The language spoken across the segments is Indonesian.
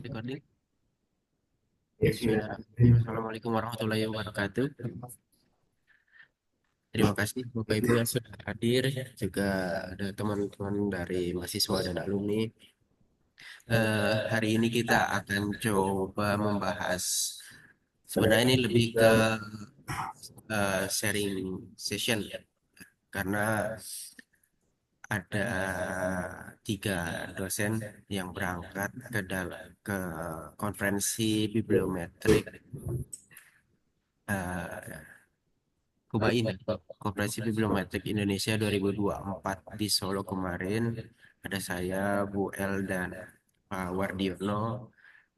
Recording. Ya, Bismillahirrahmanirrahim. Assalamualaikum warahmatullahi wabarakatuh. Terima kasih Bapak Ibu yang sudah hadir, juga ada teman-teman dari mahasiswa dan alumni. Hari ini kita akan coba membahas, sebenarnya ini lebih ke sharing session ya, karena ada tiga dosen yang berangkat ke konferensi bibliometrik eh, Kubain, Koperasi Bibliometrik Indonesia 2024 di Solo kemarin. Ada saya, Bu El, dan Pak Wardiono.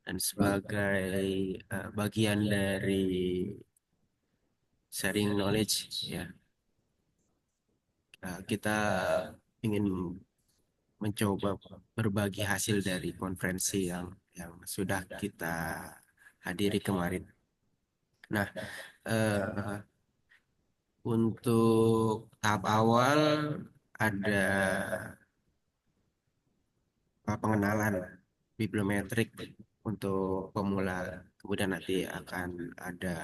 Dan sebagai bagian dari sharing knowledge, ya, kita ingin mencoba berbagi hasil dari konferensi yang sudah kita hadiri kemarin. Nah, eh, untuk tahap awal ada pengenalan bibliometrik untuk pemula. Kemudian nanti akan ada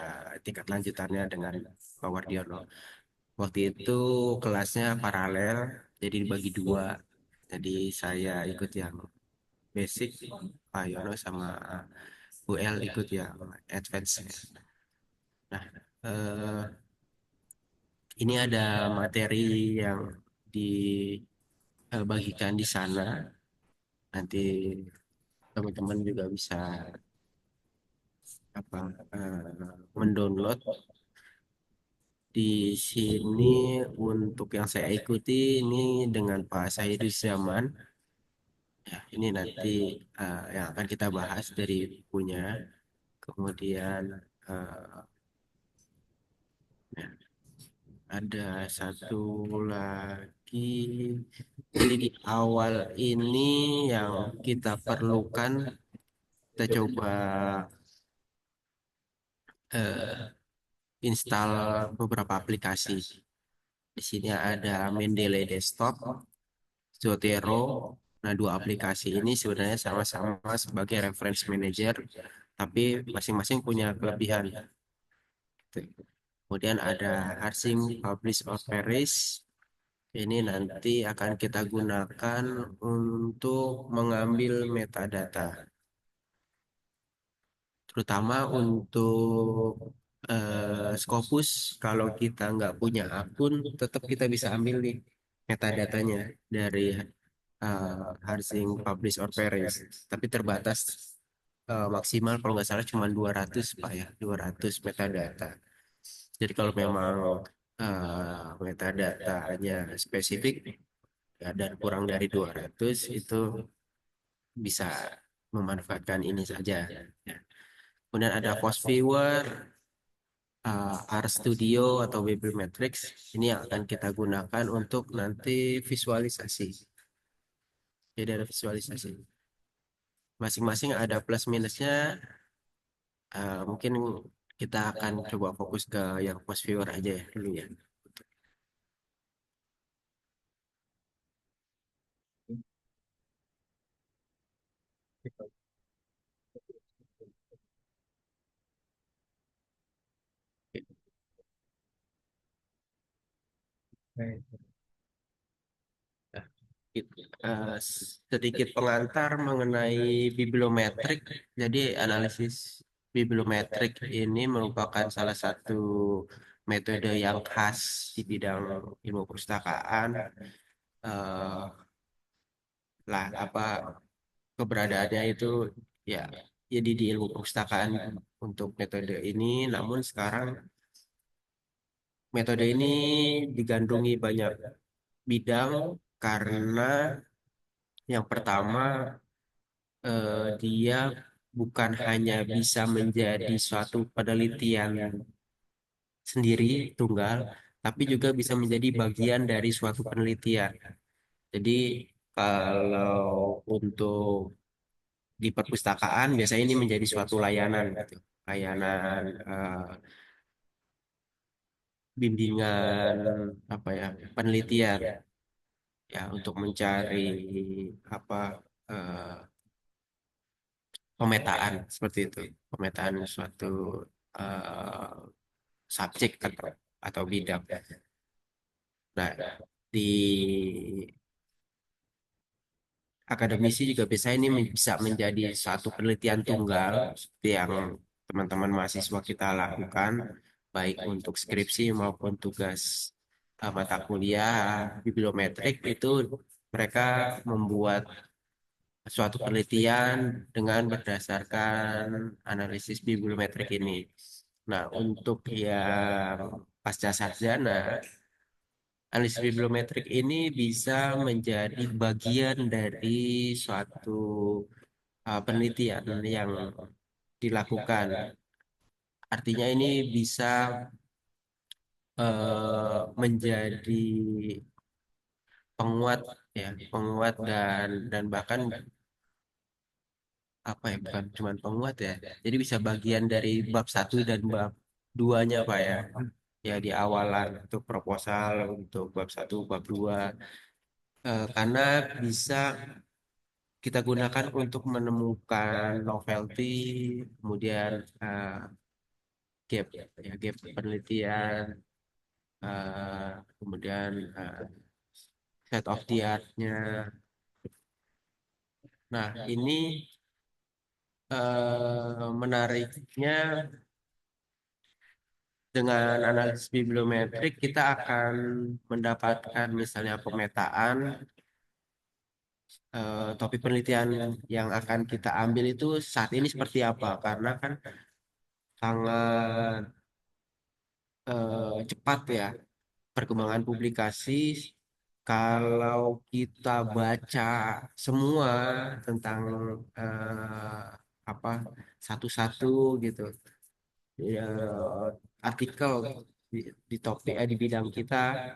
tingkat lanjutannya dengan Pak Wardiono. Waktu itu kelasnya paralel, jadi dibagi dua. Jadi saya ikut yang basic, Pak Yono sama Bu El ikut yang advance. Nah, ini ada materi yang dibagikan di sana. Nanti teman-teman juga bisa apa mendownload di sini. Untuk yang saya ikuti ini dengan Pak Saidi Zaman, ya, ini nanti yang akan kita bahas dari bukunya. Kemudian eh, ya, ada satu lagi, jadi di awal ini yang kita perlukan, kita coba eh, install beberapa aplikasi. Di sini ada Mendeley Desktop, Zotero. Nah, dua aplikasi ini sebenarnya sama-sama sebagai reference manager, tapi masing-masing punya kelebihan. Kemudian ada Arsing Publish or Perish. Ini nanti akan kita gunakan untuk mengambil metadata, terutama untuk Scopus. Kalau kita nggak punya akun, tetap kita bisa ambil nih metadatanya dari Harsing Publish or Perish, tapi terbatas, maksimal kalau nggak salah cuma 200 Pak ya, 200 metadata. Jadi kalau memang metadatanya spesifik, ya, dan kurang dari 200 itu bisa memanfaatkan ini saja, ya. Kemudian ada Post Viewer, R Studio atau Bibliometrics. Ini yang akan kita gunakan untuk nanti visualisasi. Jadi ada visualisasi. Masing-masing ada plus minusnya. Mungkin kita akan coba fokus ke yang Post Viewer aja ya dulu ya. Nah, sedikit pengantar mengenai bibliometrik. Jadi analisis bibliometrik ini merupakan salah satu metode yang khas di bidang ilmu perpustakaan. Eh, lah apa keberadaannya itu, ya, jadi di ilmu perpustakaan untuk metode ini. Namun sekarang metode ini digandrungi banyak bidang, karena yang pertama, dia bukan hanya bisa menjadi suatu penelitian sendiri tunggal, tapi juga bisa menjadi bagian dari suatu penelitian. Jadi kalau untuk di perpustakaan biasanya ini menjadi suatu layanan gitu. Layanan, bimbingan, apa ya, penelitian, ya, untuk mencari apa, eh, pemetaan seperti itu, pemetaan suatu eh, subjek atau bidang. Nah, di akademisi juga bisa ini bisa menjadi satu penelitian tunggal seperti yang teman-teman mahasiswa kita lakukan, baik untuk skripsi maupun tugas mata kuliah bibliometrik itu mereka membuat suatu penelitian dengan berdasarkan analisis bibliometrik ini. Nah, untuk yang pasca sarjana, analisis bibliometrik ini bisa menjadi bagian dari suatu penelitian yang dilakukan. Artinya ini bisa menjadi penguat ya, penguat dan bahkan apa ya, bukan cuma penguat ya. Jadi bisa bagian dari bab satu dan bab duanya Pak ya. Ya di awalan untuk proposal untuk bab satu, bab dua. Karena bisa kita gunakan untuk menemukan novelty, kemudian gap ya, gap penelitian, kemudian set of the art-nya. Nah, ini menariknya dengan analisis bibliometrik kita akan mendapatkan misalnya pemetaan topik penelitian yang akan kita ambil itu saat ini seperti apa karena kan sangat cepat ya perkembangan publikasi. Kalau kita baca semua tentang eh, apa satu-satu gitu ya, artikel di topik di bidang kita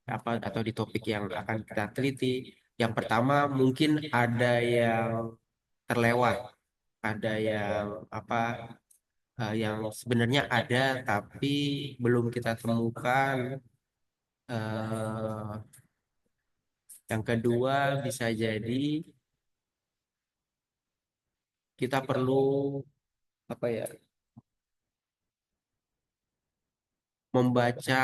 apa atau di topik yang akan kita teliti, yang pertama mungkin ada yang terlewat, ada yang apa yang sebenarnya ada tapi belum kita temukan. eh, yang kedua bisa jadi kita perlu apa ya, membaca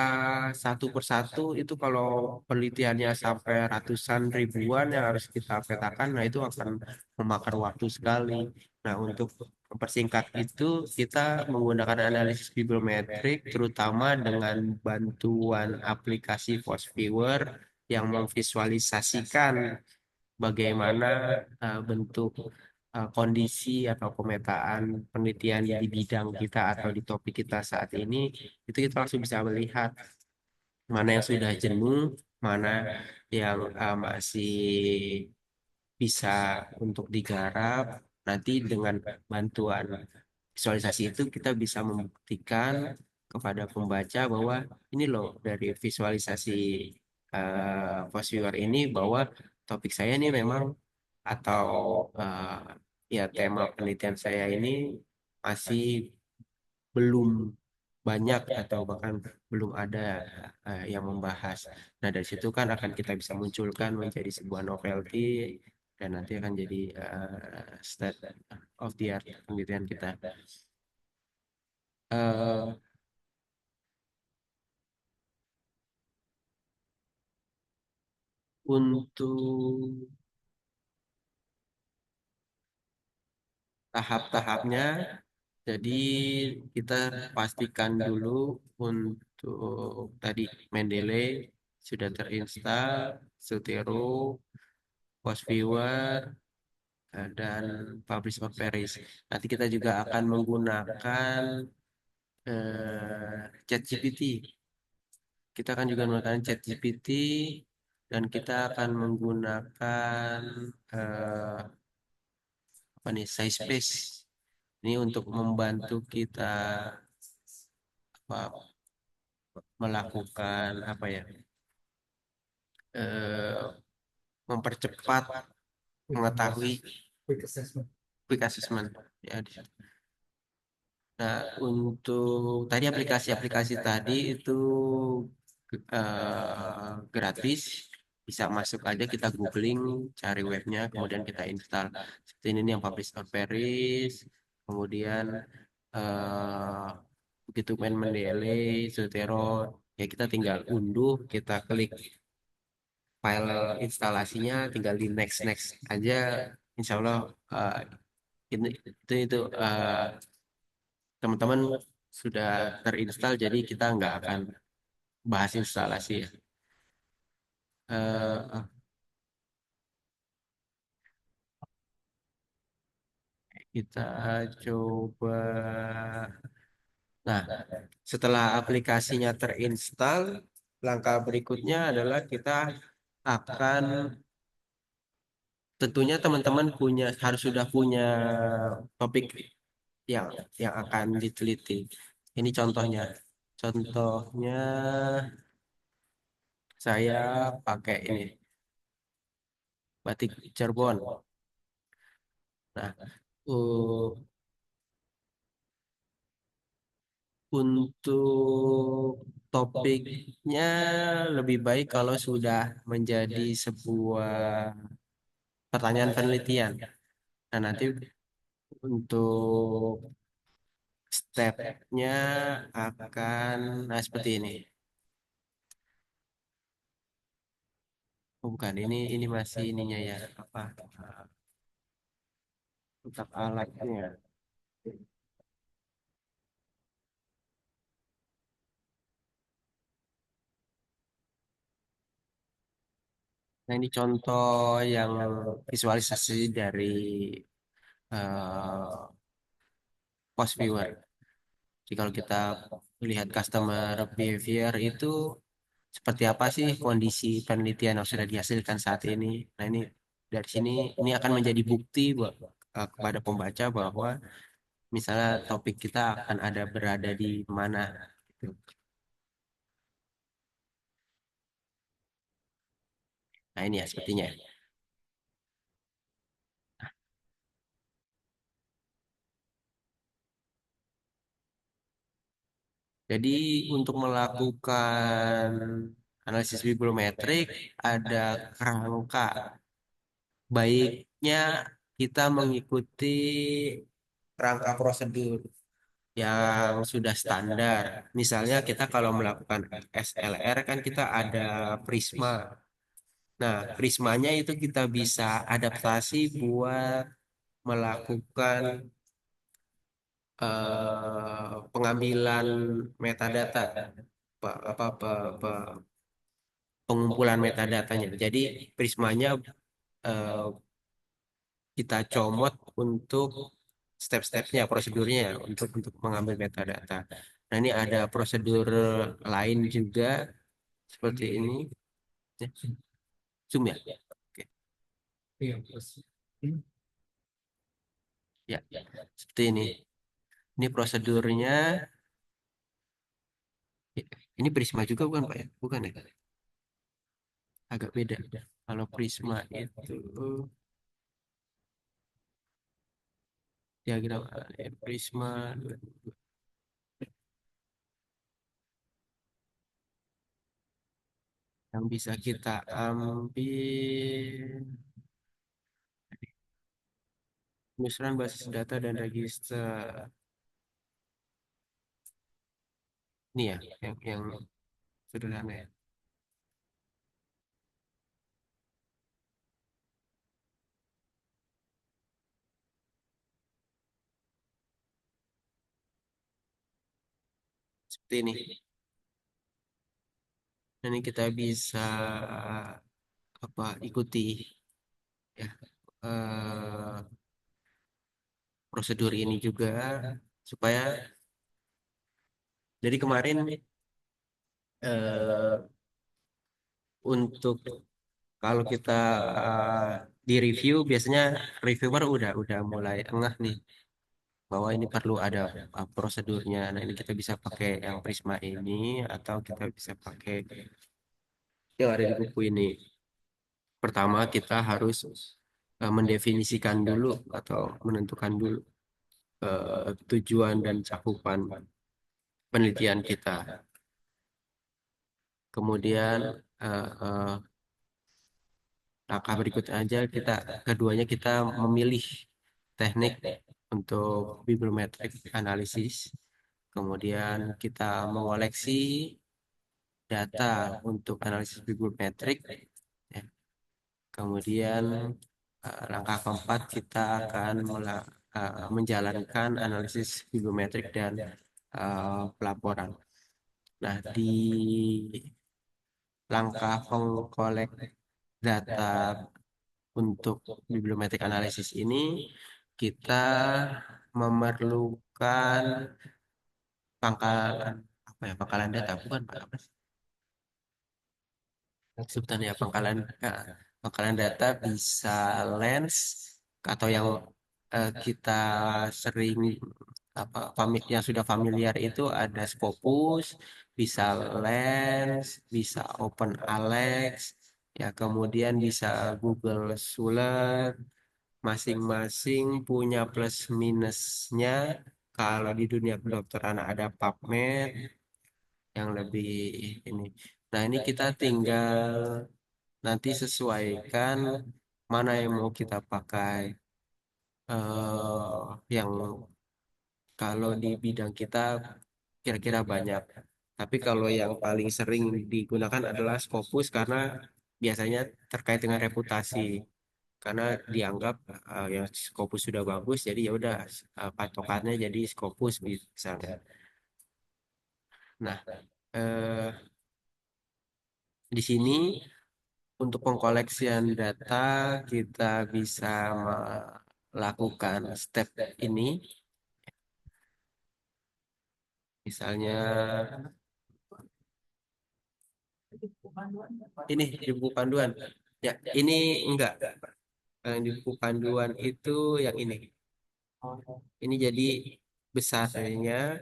satu persatu itu kalau penelitiannya sampai ratusan ribuan yang harus kita petakan, nah itu akan memakan waktu sekali. Nah, untuk mempersingkat itu kita menggunakan analisis bibliometrik terutama dengan bantuan aplikasi FOSS-Viewer yang memvisualisasikan bagaimana bentuk kondisi atau pemetaan penelitian di bidang kita atau di topik kita saat ini, itu kita langsung bisa melihat mana yang sudah jenuh, mana yang masih bisa untuk digarap. Nanti dengan bantuan visualisasi itu kita bisa membuktikan kepada pembaca bahwa ini loh dari visualisasi viewer ini bahwa topik saya ini memang atau ya tema penelitian saya ini masih belum banyak atau bahkan belum ada yang membahas. Nah, dari situ kan akan kita bisa munculkan menjadi sebuah novelty dan nanti akan jadi state of the art penelitian kita. Eh, untuk tahap-tahapnya, jadi kita pastikan dulu untuk tadi Mendeley sudah terinstal, Zotero, Post Viewer, dan Publish on Paris. Nanti kita juga akan menggunakan ChatGPT. Kita akan juga menggunakan ChatGPT dan kita akan menggunakan eh, apa nih, SciSpace. Ini untuk membantu kita apa, melakukan apa ya, eh, mempercepat mengetahui Quick assessment. quick assessment ya. Nah, untuk tadi aplikasi-aplikasi tadi itu gratis, bisa masuk aja kita googling, cari webnya, kemudian kita install. Seperti ini nih yang publish on Paris, kemudian eh, begitu main Mendeley, Zotero, ya kita tinggal unduh, kita klik file instalasinya, tinggal di next next aja, insya Allah eh, itu teman-teman sudah terinstall, jadi kita nggak akan bahas instalasi ya. Eh, kita coba. Nah, setelah aplikasinya terinstall, langkah berikutnya adalah kita akan tentunya teman-teman harus sudah punya topik yang akan diteliti. Ini contohnya. Contohnya saya pakai ini batik Cirebon. Nah, uh, untuk topiknya lebih baik kalau sudah menjadi sebuah pertanyaan penelitian. Nah, nanti untuk stepnya akan seperti ini. Oh, bukan, ini masih ininya ya apa untuk alatnya. Nah, ini contoh yang visualisasi dari eh, post viewer. Jadi kalau kita melihat customer behavior itu seperti apa sih kondisi penelitian yang sudah dihasilkan saat ini. Nah, ini dari sini ini akan menjadi bukti kepada pembaca bahwa misalnya topik kita akan ada berada di mana gitu. Nah, ini ya sepertinya. Jadi untuk melakukan analisis bibliometrik ada kerangka. Baiknya kita mengikuti rangka prosedur yang sudah standar. Misalnya kita kalau melakukan SLR kan kita ada prisma. Nah, prismanya itu kita bisa adaptasi buat melakukan pengambilan metadata, pengumpulan metadatanya. Jadi prismanya eh, kita comot untuk step-stepnya, prosedurnya untuk mengambil metadata. Nah, ini ada prosedur lain juga seperti ini. Ya, Zoom ya. Oke. Ya, seperti ini. Ini prosedurnya. Ini Prisma juga bukan Pak ya? Bukan ya? Agak beda. Kalau Prisma itu diagram Prisma yang bisa kita ambil penyusunan basis data dan register. Ini ya, yang sederhana ya. Seperti ini. Ini kita bisa ikuti ya prosedur ini juga supaya dari kemarin eh, untuk kalau kita eh, di review biasanya reviewer udah mulai engah nih bahwa ini perlu ada prosedurnya. Nah, ini kita bisa pakai yang Prisma ini atau kita bisa pakai yang ada di buku ini. Pertama kita harus mendefinisikan dulu atau menentukan dulu tujuan dan cakupan penelitian kita. Kemudian eh, eh, langkah berikutnya aja keduanya kita memilih teknik untuk bibliometric analisis. Kemudian kita mengoleksi data untuk analisis bibliometrik. Ya. Kemudian langkah keempat kita akan menjalankan analisis bibliometrik dan pelaporan. Nah, di langkah pengkolek data untuk bibliometrik analisis ini kita memerlukan pangkalan apa ya, pangkalan data bukan Pak, apa sih sebutannya ya, pangkalan data bisa lens atau yang kita sering yang sudah familiar itu ada Scopus, bisa lens, bisa OpenAlex, ya kemudian bisa Google Scholar. Masing-masing punya plus minusnya. Kalau di dunia kedokteran ada PubMed yang lebih ini. Nah, ini kita tinggal nanti sesuaikan mana yang mau kita pakai. Yang kalau di bidang kita kira-kira banyak. Tapi kalau yang paling sering digunakan adalah Scopus karena biasanya terkait dengan reputasi. Karena dianggap yang Scopus sudah bagus, jadi ya udah patokannya jadi Scopus misalnya. Nah, eh, di sini untuk pengkoleksian data kita bisa melakukan step ini, misalnya ini di buku panduan. Ya, ini enggak. Yang di buku panduan itu yang ini. Ini jadi besarnya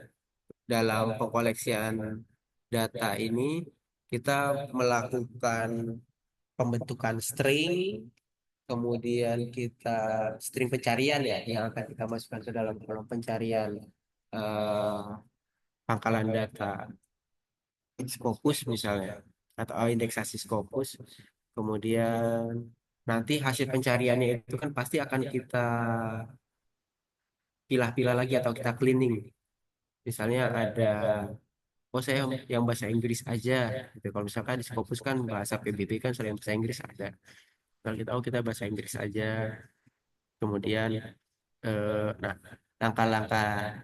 dalam pengkoleksian data ini kita melakukan pembentukan string, kemudian kita string pencarian ya yang akan kita masukkan ke dalam kolom pencarian eh, pangkalan data Scopus misalnya atau indeksasi Scopus. Kemudian nanti hasil pencariannya itu kan pasti akan kita pilah-pilah lagi atau kita cleaning. Misalnya ada, oh saya yang bahasa Inggris aja. Gitu. Kalau misalkan di Scopus kan bahasa PBB kan selain bahasa Inggris ada. Kalau kita, oh kita bahasa Inggris aja. Kemudian, nah langkah-langkah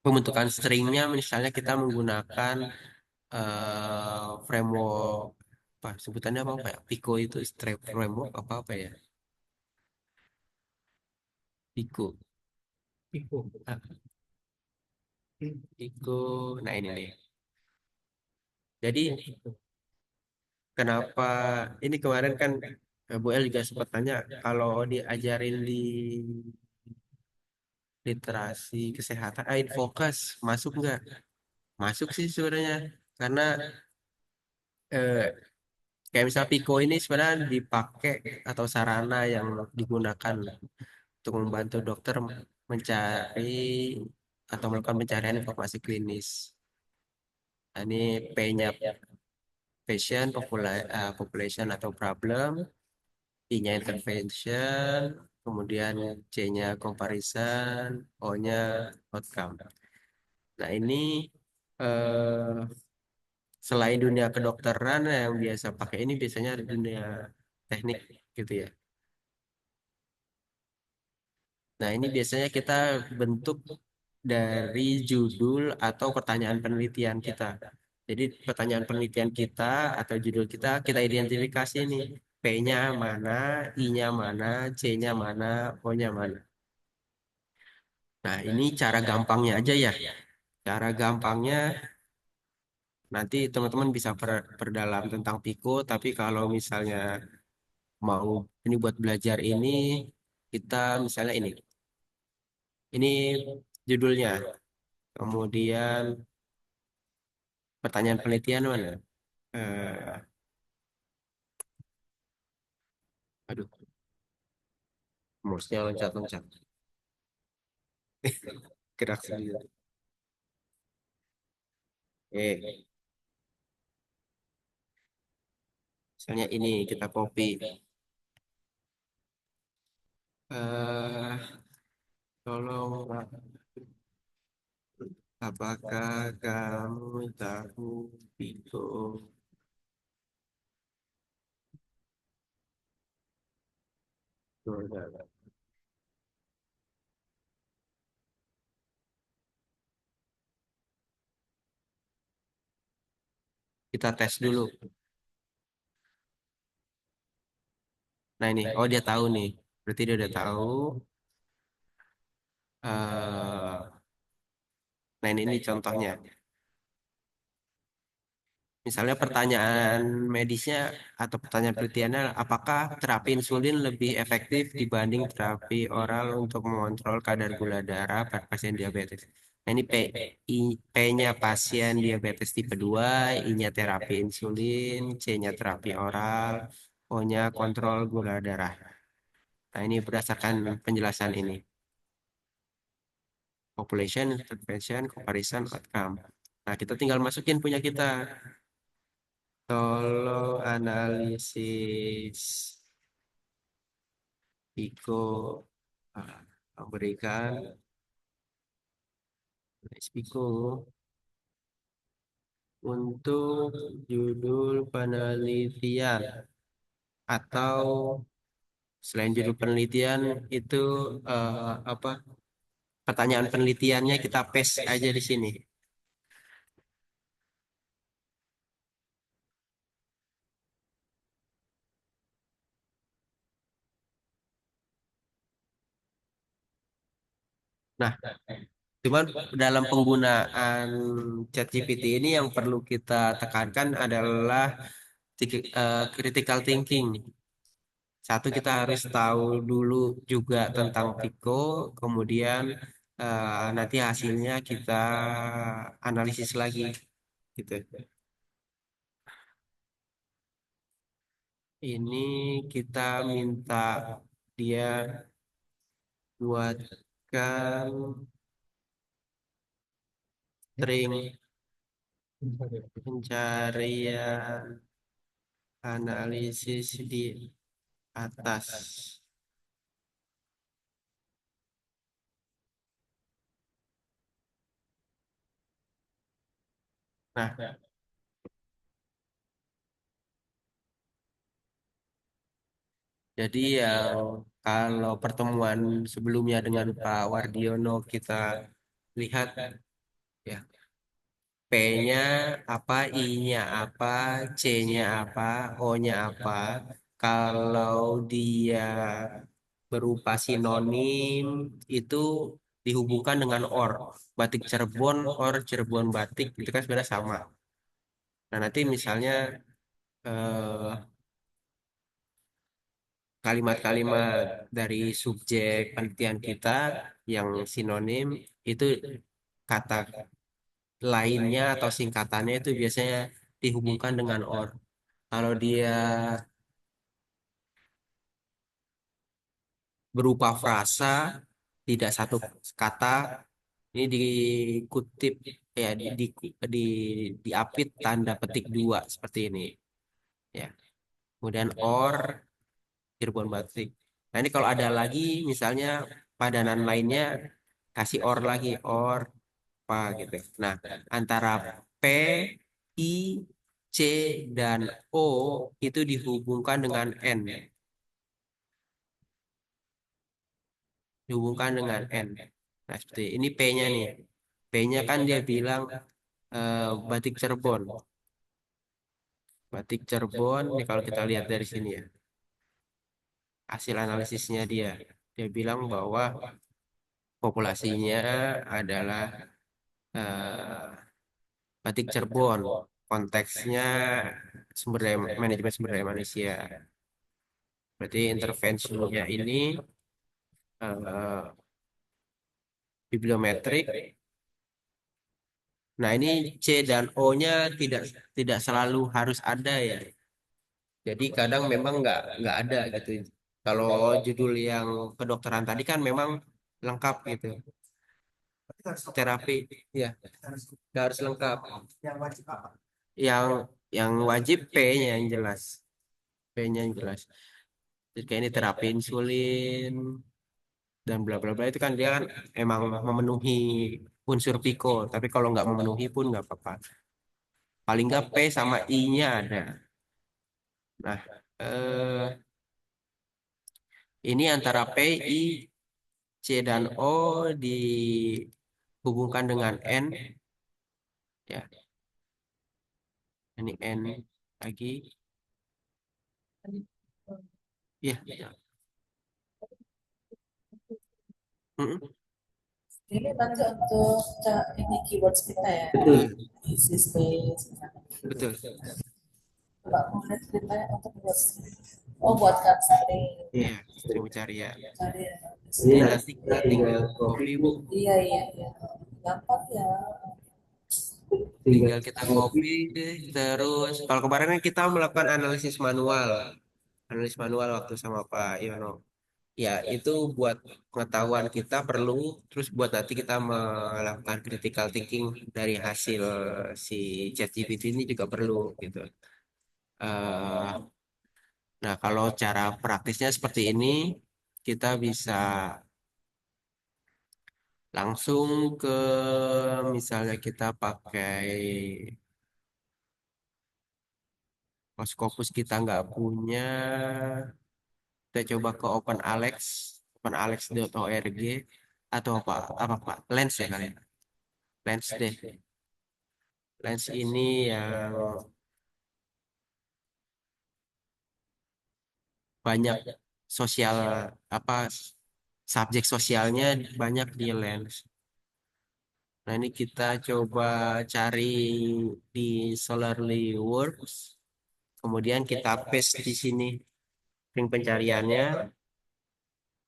pembentukan stringnya misalnya kita menggunakan framework apa sebutannya apa ya? Pico itu string framework apa apa ya? Pico. Iku. Ah, Pico. Nah ini nih. Jadi kenapa ini kemarin kan Bu El juga sempat tanya kalau diajarin di literasi kesehatan, Infocus masuk nggak? Masuk sih sebenarnya karena eh, kayak misal Pico ini sebenarnya dipakai atau sarana yang digunakan untuk membantu dokter mencari atau melakukan pencarian informasi klinis. Nah, ini P-nya patient, population atau problem, I-nya intervention, kemudian C-nya comparison, O-nya outcome. Nah, ini eh, selain dunia kedokteran yang biasa pakai ini biasanya di dunia teknik gitu ya. Nah, ini biasanya kita bentuk dari judul atau pertanyaan penelitian kita. Jadi pertanyaan penelitian kita atau judul kita identifikasi nih. P-nya mana, I-nya mana, C-nya mana, O-nya mana. Nah, ini cara gampangnya aja ya. Cara gampangnya nanti teman-teman bisa perdalam tentang Pico, tapi kalau misalnya mau ini buat belajar ini, kita misalnya ini. Ini judulnya. Kemudian pertanyaan penelitian mana? Eh, aduh, mouse-nya loncat-loncat. Gerak sendiri. Misalnya ini kita copy. eh tolong, apakah kamu tahu Pico? Kita tes dulu. Nah ini, oh dia tahu nih. Berarti dia udah tahu. Nah ini contohnya. Misalnya pertanyaan medisnya atau pertanyaan penelitiannya, apakah terapi insulin lebih efektif dibanding terapi oral untuk mengontrol kadar gula darah pada pasien diabetes? Nah, ini P-nya pasien diabetes tipe 2, I-nya terapi insulin, C-nya terapi oral, O-nya kontrol gula darah. Nah, ini berdasarkan penjelasan ini. Population, intervention, comparison, outcome. Nah, kita tinggal masukin punya kita. Tolong analisis Iko memberikan Piko untuk judul penelitian atau selain judul penelitian itu apa pertanyaan penelitiannya kita paste aja di sini. Nah, cuman dalam penggunaan ChatGPT ini yang perlu kita tekankan adalah critical thinking. Satu, kita harus tahu dulu juga tentang Pico, kemudian nanti hasilnya kita analisis lagi, gitu. Ini kita minta dia buatkan string pencarian analisis di atas. Nah, jadi yang kalau pertemuan sebelumnya dengan Pak Wardiono kita lihat ya, P-nya apa, I-nya apa, C-nya apa, O-nya apa. Kalau dia berupa sinonim itu dihubungkan dengan or. Batik Cirebon, or Cirebon batik itu kan sebenarnya sama. Nah, nanti misalnya eh, kalimat-kalimat dari subjek penelitian kita yang sinonim itu kata lainnya atau singkatannya itu biasanya dihubungkan dengan or. Kalau dia berupa frasa, tidak satu kata, ini dikutip ya di diapit tanda petik dua seperti ini. Ya, kemudian or Cirebon batik. Nah ini kalau ada lagi misalnya padanan lainnya kasih or lagi or apa gitu. Nah antara P, I, C dan O itu dihubungkan dengan N, dihubungkan dengan N. Nah seperti ini P-nya nih. P-nya kan dia bilang batik Cirebon. Batik Cirebon, ini kalau kita lihat dari sini ya, hasil analisisnya dia. Dia bilang bahwa populasinya adalah eh, batik Cirebon. Konteksnya manajemen sumber daya manusia. Berarti intervensinya ini eh, bibliometrik. Nah, ini C dan O-nya tidak tidak selalu harus ada ya. Jadi kadang memang nggak ada gitu. Kalau judul yang kedokteran tadi kan memang lengkap gitu. Terapi, ya, nggak harus lengkap. Yang yang wajib P-nya yang jelas, P-nya yang jelas. Jadi kayak ini terapi insulin, dan bla bla bla itu kan dia kan emang memenuhi unsur Pico. Tapi kalau nggak memenuhi pun nggak apa-apa. Paling nggak P sama I-nya ada. Nah, ini antara P, I, C dan O dihubungkan dengan N, ya. Ini N lagi, ya. Mm-mm. Ini nanti untuk ini keywords kita ya. Betul, Isi space. betul. Mbak mau lihat ceritanya untuk buat oh buat string. Iya, sering mencari ya. Cari ya. Ini nanti kita tinggal copy, Bu. Iya iya iya. Gampang ya. Tinggal kita copy deh. Terus, kalau kemarin kan kita melakukan analisis manual. Analisis manual waktu sama Pak Yono. Ya, itu buat pengetahuan kita perlu. Terus buat nanti kita melakukan critical thinking dari hasil si ChatGPT ini juga perlu gitu. Eh, nah, kalau cara praktisnya seperti ini, kita bisa langsung ke misalnya kita pakai Scopus kita nggak punya, kita coba ke OpenAlex, openalex.org atau apa Pak? Lens ya kalian. Lens deh. Lens ini yang banyak sosial apa subjek sosialnya banyak di Lens. Nah, ini kita coba cari di Scholarly Works, kemudian kita paste di sini link pencariannya,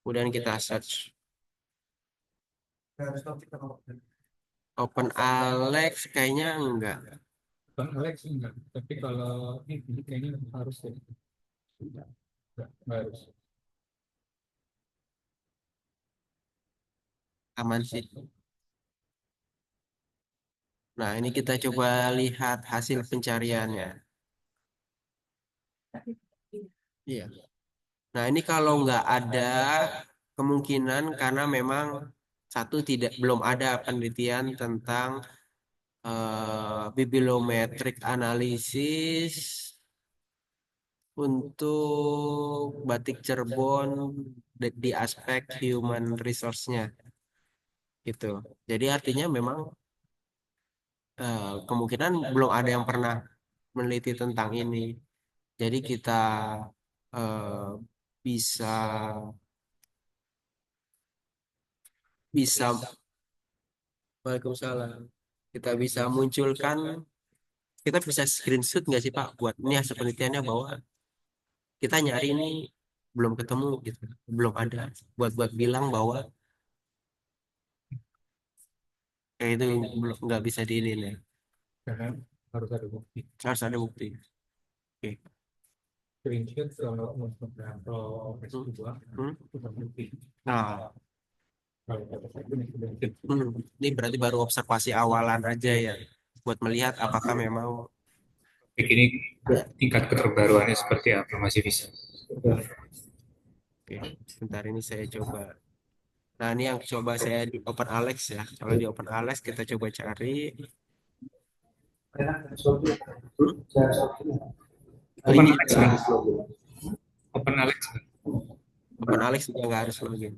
kemudian kita search Open Alex kayaknya enggak. Bang Alex enggak, tapi kalau ini kayaknya harus ya. Enggak harus. Aman sih. Nah, ini kita coba lihat hasil pencariannya. Iya. Nah, ini kalau nggak ada kemungkinan karena memang satu belum ada penelitian tentang bibliometrik analisis untuk Batik Cirebon di aspek human resource-nya gitu. Jadi artinya memang kemungkinan belum ada yang pernah meneliti tentang ini. Jadi kita eh, bisa bisa Waalaikumsalam. Kita bisa munculkan, kita bisa screenshot nggak sih Pak buat ini hasil penelitiannya bahwa kita nyari ini belum ketemu gitu, belum ada. Buat bilang bahwa kayak itu belum nggak bisa diinin ya. Karena harus ada bukti. Harus ada bukti. Oke. Screenshot kalau untuk atau Hmm. S2 Hmm. itu bukti. Nah, Kalau kata saya ini sudah ini berarti baru observasi awalan aja ya, buat melihat apakah memang. ini tingkat keterbaruannya seperti apa masih bisa. Oke, sebentar ini saya coba. Nah, ini yang coba saya di Open Alex ya. Kalau di Open Alex kita coba cari. Hmm? Oh, Open ini Alex kan? Open Alex kan? Open Alex juga nggak harus login.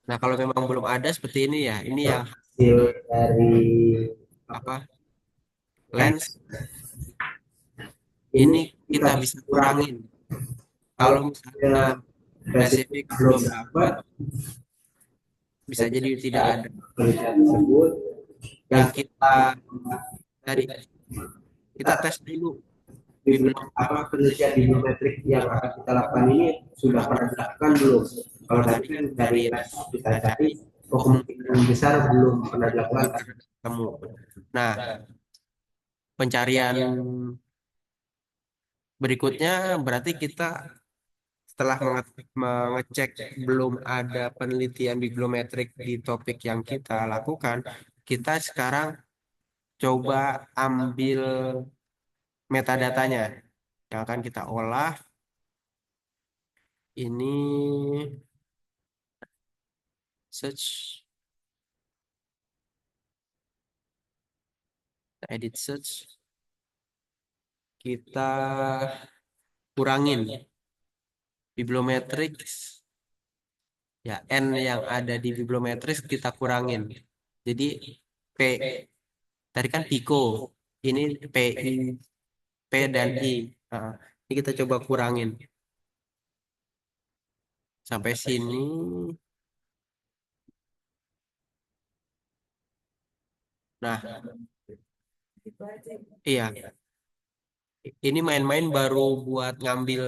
Nah, kalau memang belum ada seperti ini ya, ini yang Hasil dari apa Kan lens ini ini kita kita bisa bisa kurangi kurangin. kalau Kalau misalnya misalnya spesifik spesifik belum belum dapat dapat, bisa jadi tidak ada. penelitian tersebut yang Yang kita tadi kita tes dulu bibliometrik. penelitian bibliometrik yang akan kita lakukan ini sudah pernah dilakukan belum? Kalau Kalau tadi tadi kan kan dari dari les kita kita cari, cari, oh oh kemungkinan besar belum pernah dilakukan. belum pernah ketemu. Nah, pencarian berikutnya berarti kita setelah mengecek belum ada penelitian bibliometrik di topik yang kita lakukan, kita sekarang coba ambil metadatanya yang akan kita olah. Ini search, edit search, kita kurangin bibliometrics. Ya, N yang ada di bibliometrics kita kurangin. Jadi P tadi kan Pico, ini PI, P dan I. Nah, ini kita coba kurangin sampai sini. Nah, Gitu aja. iya, ini main-main baru buat ngambil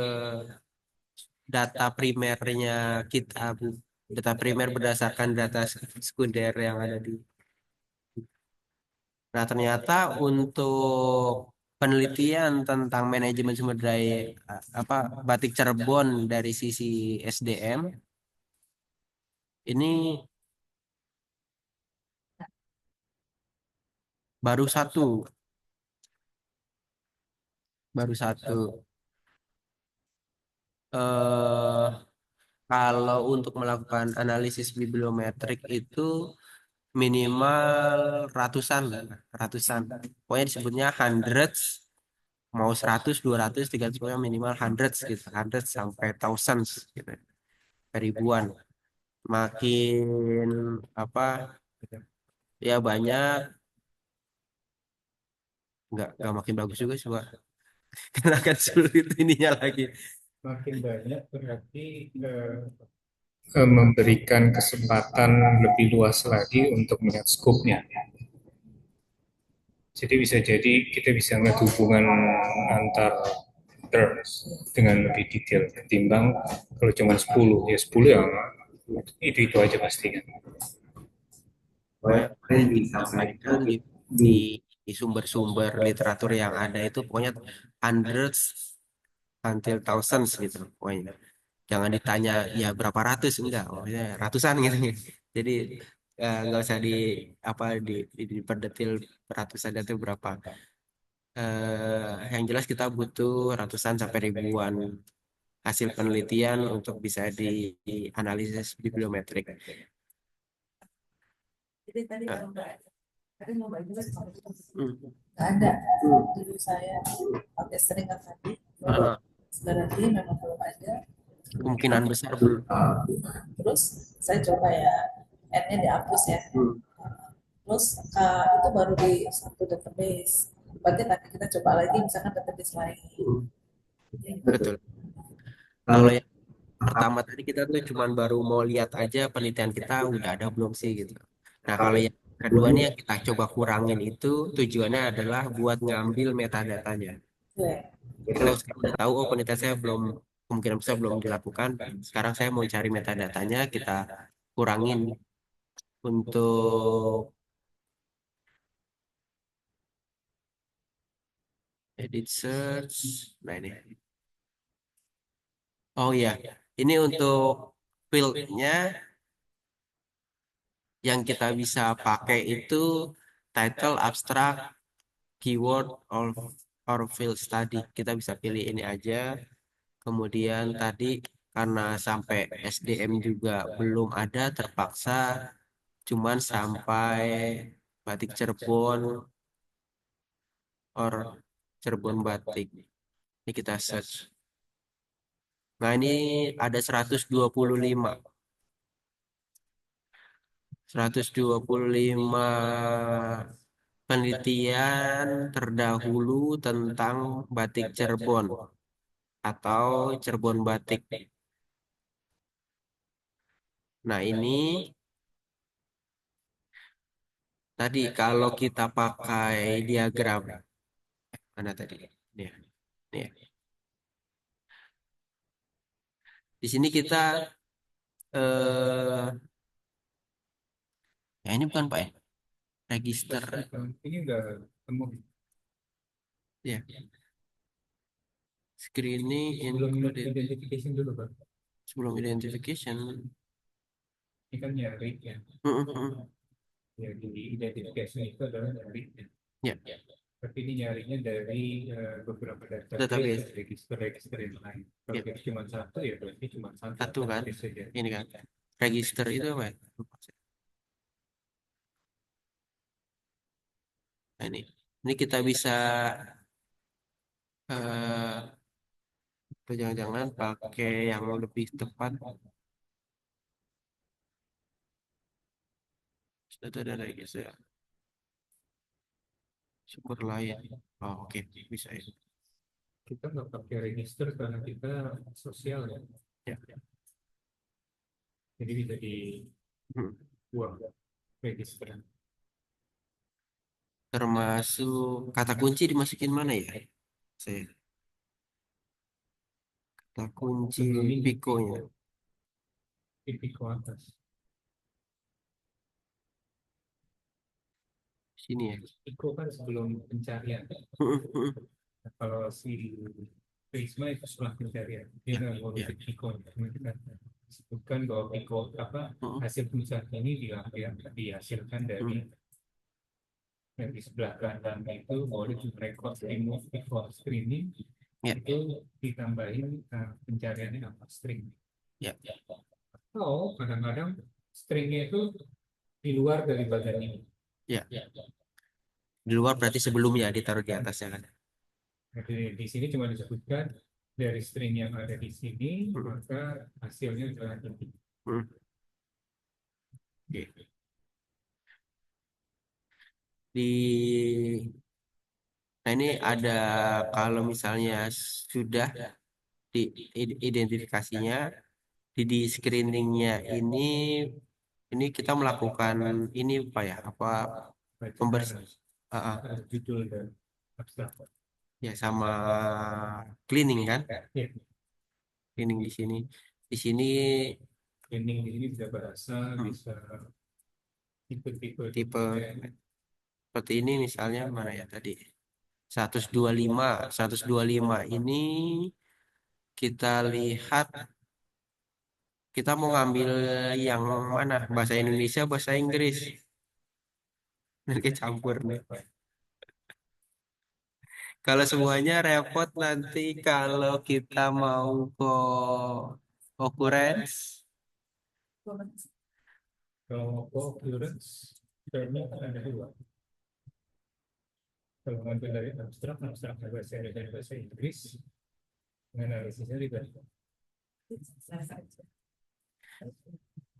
data primernya kita, Bu. Data primer berdasarkan data sekunder yang ada di. Nah, ternyata untuk penelitian tentang manajemen sumber daya apa Batik Cirebon dari sisi SDM ini baru satu, baru satu. Eh, kalau untuk melakukan analisis bibliometrik itu minimal ratusan, ratusan. Pokoknya disebutnya hundreds, mau 100, 200, 300, pokoknya minimal hundreds gitu, hundreds sampai thousands gitu, ribuan. Makin apa ya banyak, nggak makin bagus juga sih Pak. Karena akan sulit ininya lagi. Makin banyak berarti memberikan kesempatan lebih luas lagi untuk melihat skopnya. Jadi bisa jadi kita bisa melihat hubungan antar terms dengan lebih detail ketimbang kalau cuma 10 ya 10 ya itu aja pastinya. Pokoknya yang disampaikan di sumber-sumber literatur yang ada itu pokoknya hundreds until thousands gitu pokoknya. Jangan ditanya ya berapa ratus, enggak, pokoknya ratusan gitu. Jadi nggak usah diperdetil ratusan itu berapa. Yang jelas kita butuh ratusan sampai ribuan hasil penelitian untuk bisa dianalisis bibliometrik. Jadi tadi Nah, kalau tadi mau juga hmm, nggak ada. Dulu saya pakai seringan tadi. uh, Berarti memang belum ada. kemungkinan besar belum. Terus saya coba ya, N-nya dihapus ya. Terus K itu baru di satu database. Berarti nanti kita coba lagi misalkan database lain. Betul. Kalau yang pertama tadi kita tuh cuman baru mau lihat aja penelitian kita udah ada belum sih gitu. Nah, kalau yang kedua nih yang kita coba kurangin itu tujuannya adalah buat ngambil metadatanya. Ya. Kita sekarang udah tahu, oh penelitian saya belum, kemungkinan besar belum dilakukan. Sekarang saya mau cari metadatanya, kita kurangin untuk edit search. Nah ini. Oh iya, ini untuk fieldnya yang kita bisa pakai itu title, abstract, keyword, or field study. Kita bisa pilih ini aja. Kemudian tadi karena sampai SDM juga belum ada, terpaksa cuman sampai batik Cirebon or Cirebon batik. Ini kita search. Nah, ini ada 125. 125 penelitian terdahulu tentang batik Cirebon atau Cirebon batik. Nah, ini tadi kalau kita pakai diagram, mana tadi? Nih, nih. Di sini kita eh ya ini bukan Pak ya, register Ini udah temu ya, screening belum included identification dulu Pak. sebelum identification. Ini kan nyari ya. Ya, di identifikasi itu adalah nyari ya. Ya, Tapi ini nyarinya dari beberapa database. register yang lain. Kalau Ya, kita cuma satu ya berarti cuma satu satu kan, database saja. ini kan. register itu apa ya? Lupa saya. Nah, ini kita bisa atau jangan-jangan pakai yang lebih tepat. Itu ada register syukur lain. Oh, oke, bisa ya. Kita nggak pakai register karena kita sosial ya. Ya. Jadi bisa Hmm. dibuang register. Termasuk kata kunci dimasukin mana ya? Saya kata kunci Sebelum ini Pico-nya. di Pico atas. Sini ya. Pico kan sebelum pencarian. Nah, kalau si Prisma itu setelah pencarian. Dia nggak mau Ya. Pico. Karena kita sebutkan bahwa Pico apa hasil pencarian ini dihasilkan dari di sebelah kanan itu boleh record remove before screening Ya. itu ditambahin pencariannya apa string. Ya. Atau kadang-kadang stringnya itu di luar dari bagian ini. Ya. Di luar berarti sebelumnya ditaruh di atasnya kan. Jadi di sini cuma disebutkan dari string yang ada di sini maka hasilnya adalah ini. Oke. Di Nah ini ada kalau misalnya sudah diidentifikasinya di screeningnya ini kita melakukan ini apa ya pembersih Judul dan abstrak. ya sama cleaning kan Ya, cleaning di sini cleaning di sini bisa bahasa, bisa tipe-tipe tipe seperti ini misalnya mana ya tadi 125 ini kita lihat kita mau ngambil yang mana bahasa Indonesia bahasa Inggris nanti campur nih kalau semuanya repot nanti kalau kita mau occurrence kalau occurrence termnya ada dua. Kalau ngambil dari abstrak bahasa Indonesia dan bahasa Inggris, analisisnya dibalik.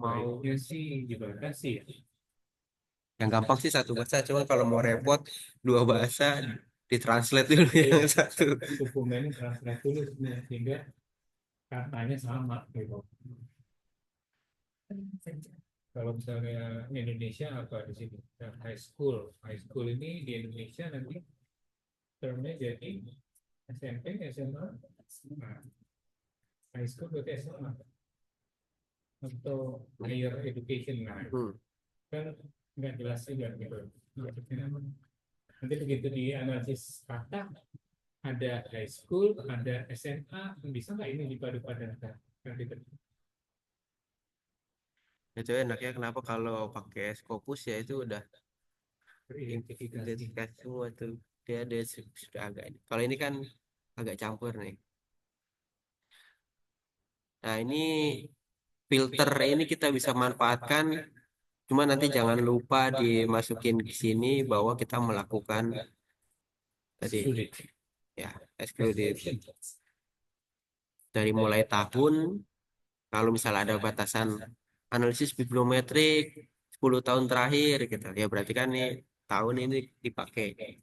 Baiknya sih dibatasi ya. yang gampang sih satu bahasa cuma kalau mau repot dua bahasa ditranslate dulu yang satu Dokumennya translate dulu sehingga katanya sama gitu. Kalau misalnya Indonesia apa di sini? Nah, high school ini di Indonesia nanti termnya jadi SMP, SMA, nah, high school berarti SMA atau higher education, nah kan nggak jelas juga gitu. Nanti begitu di analisis kata ada high school, ada SMA, bisa nggak ini dipadu-padankan? itu enaknya kenapa kalau pakai Scopus ya itu udah identifikasi semua tuh dia sudah agak ini kalau ini kan agak campur nih nah ini filter ini kita bisa manfaatkan cuma nanti jangan lupa dimasukin ke sini bahwa kita melakukan tadi ya excluded dari mulai tahun kalau misalnya ada batasan analisis bibliometrik 10 tahun terakhir gitu ya berarti kan nih tahun ini dipakai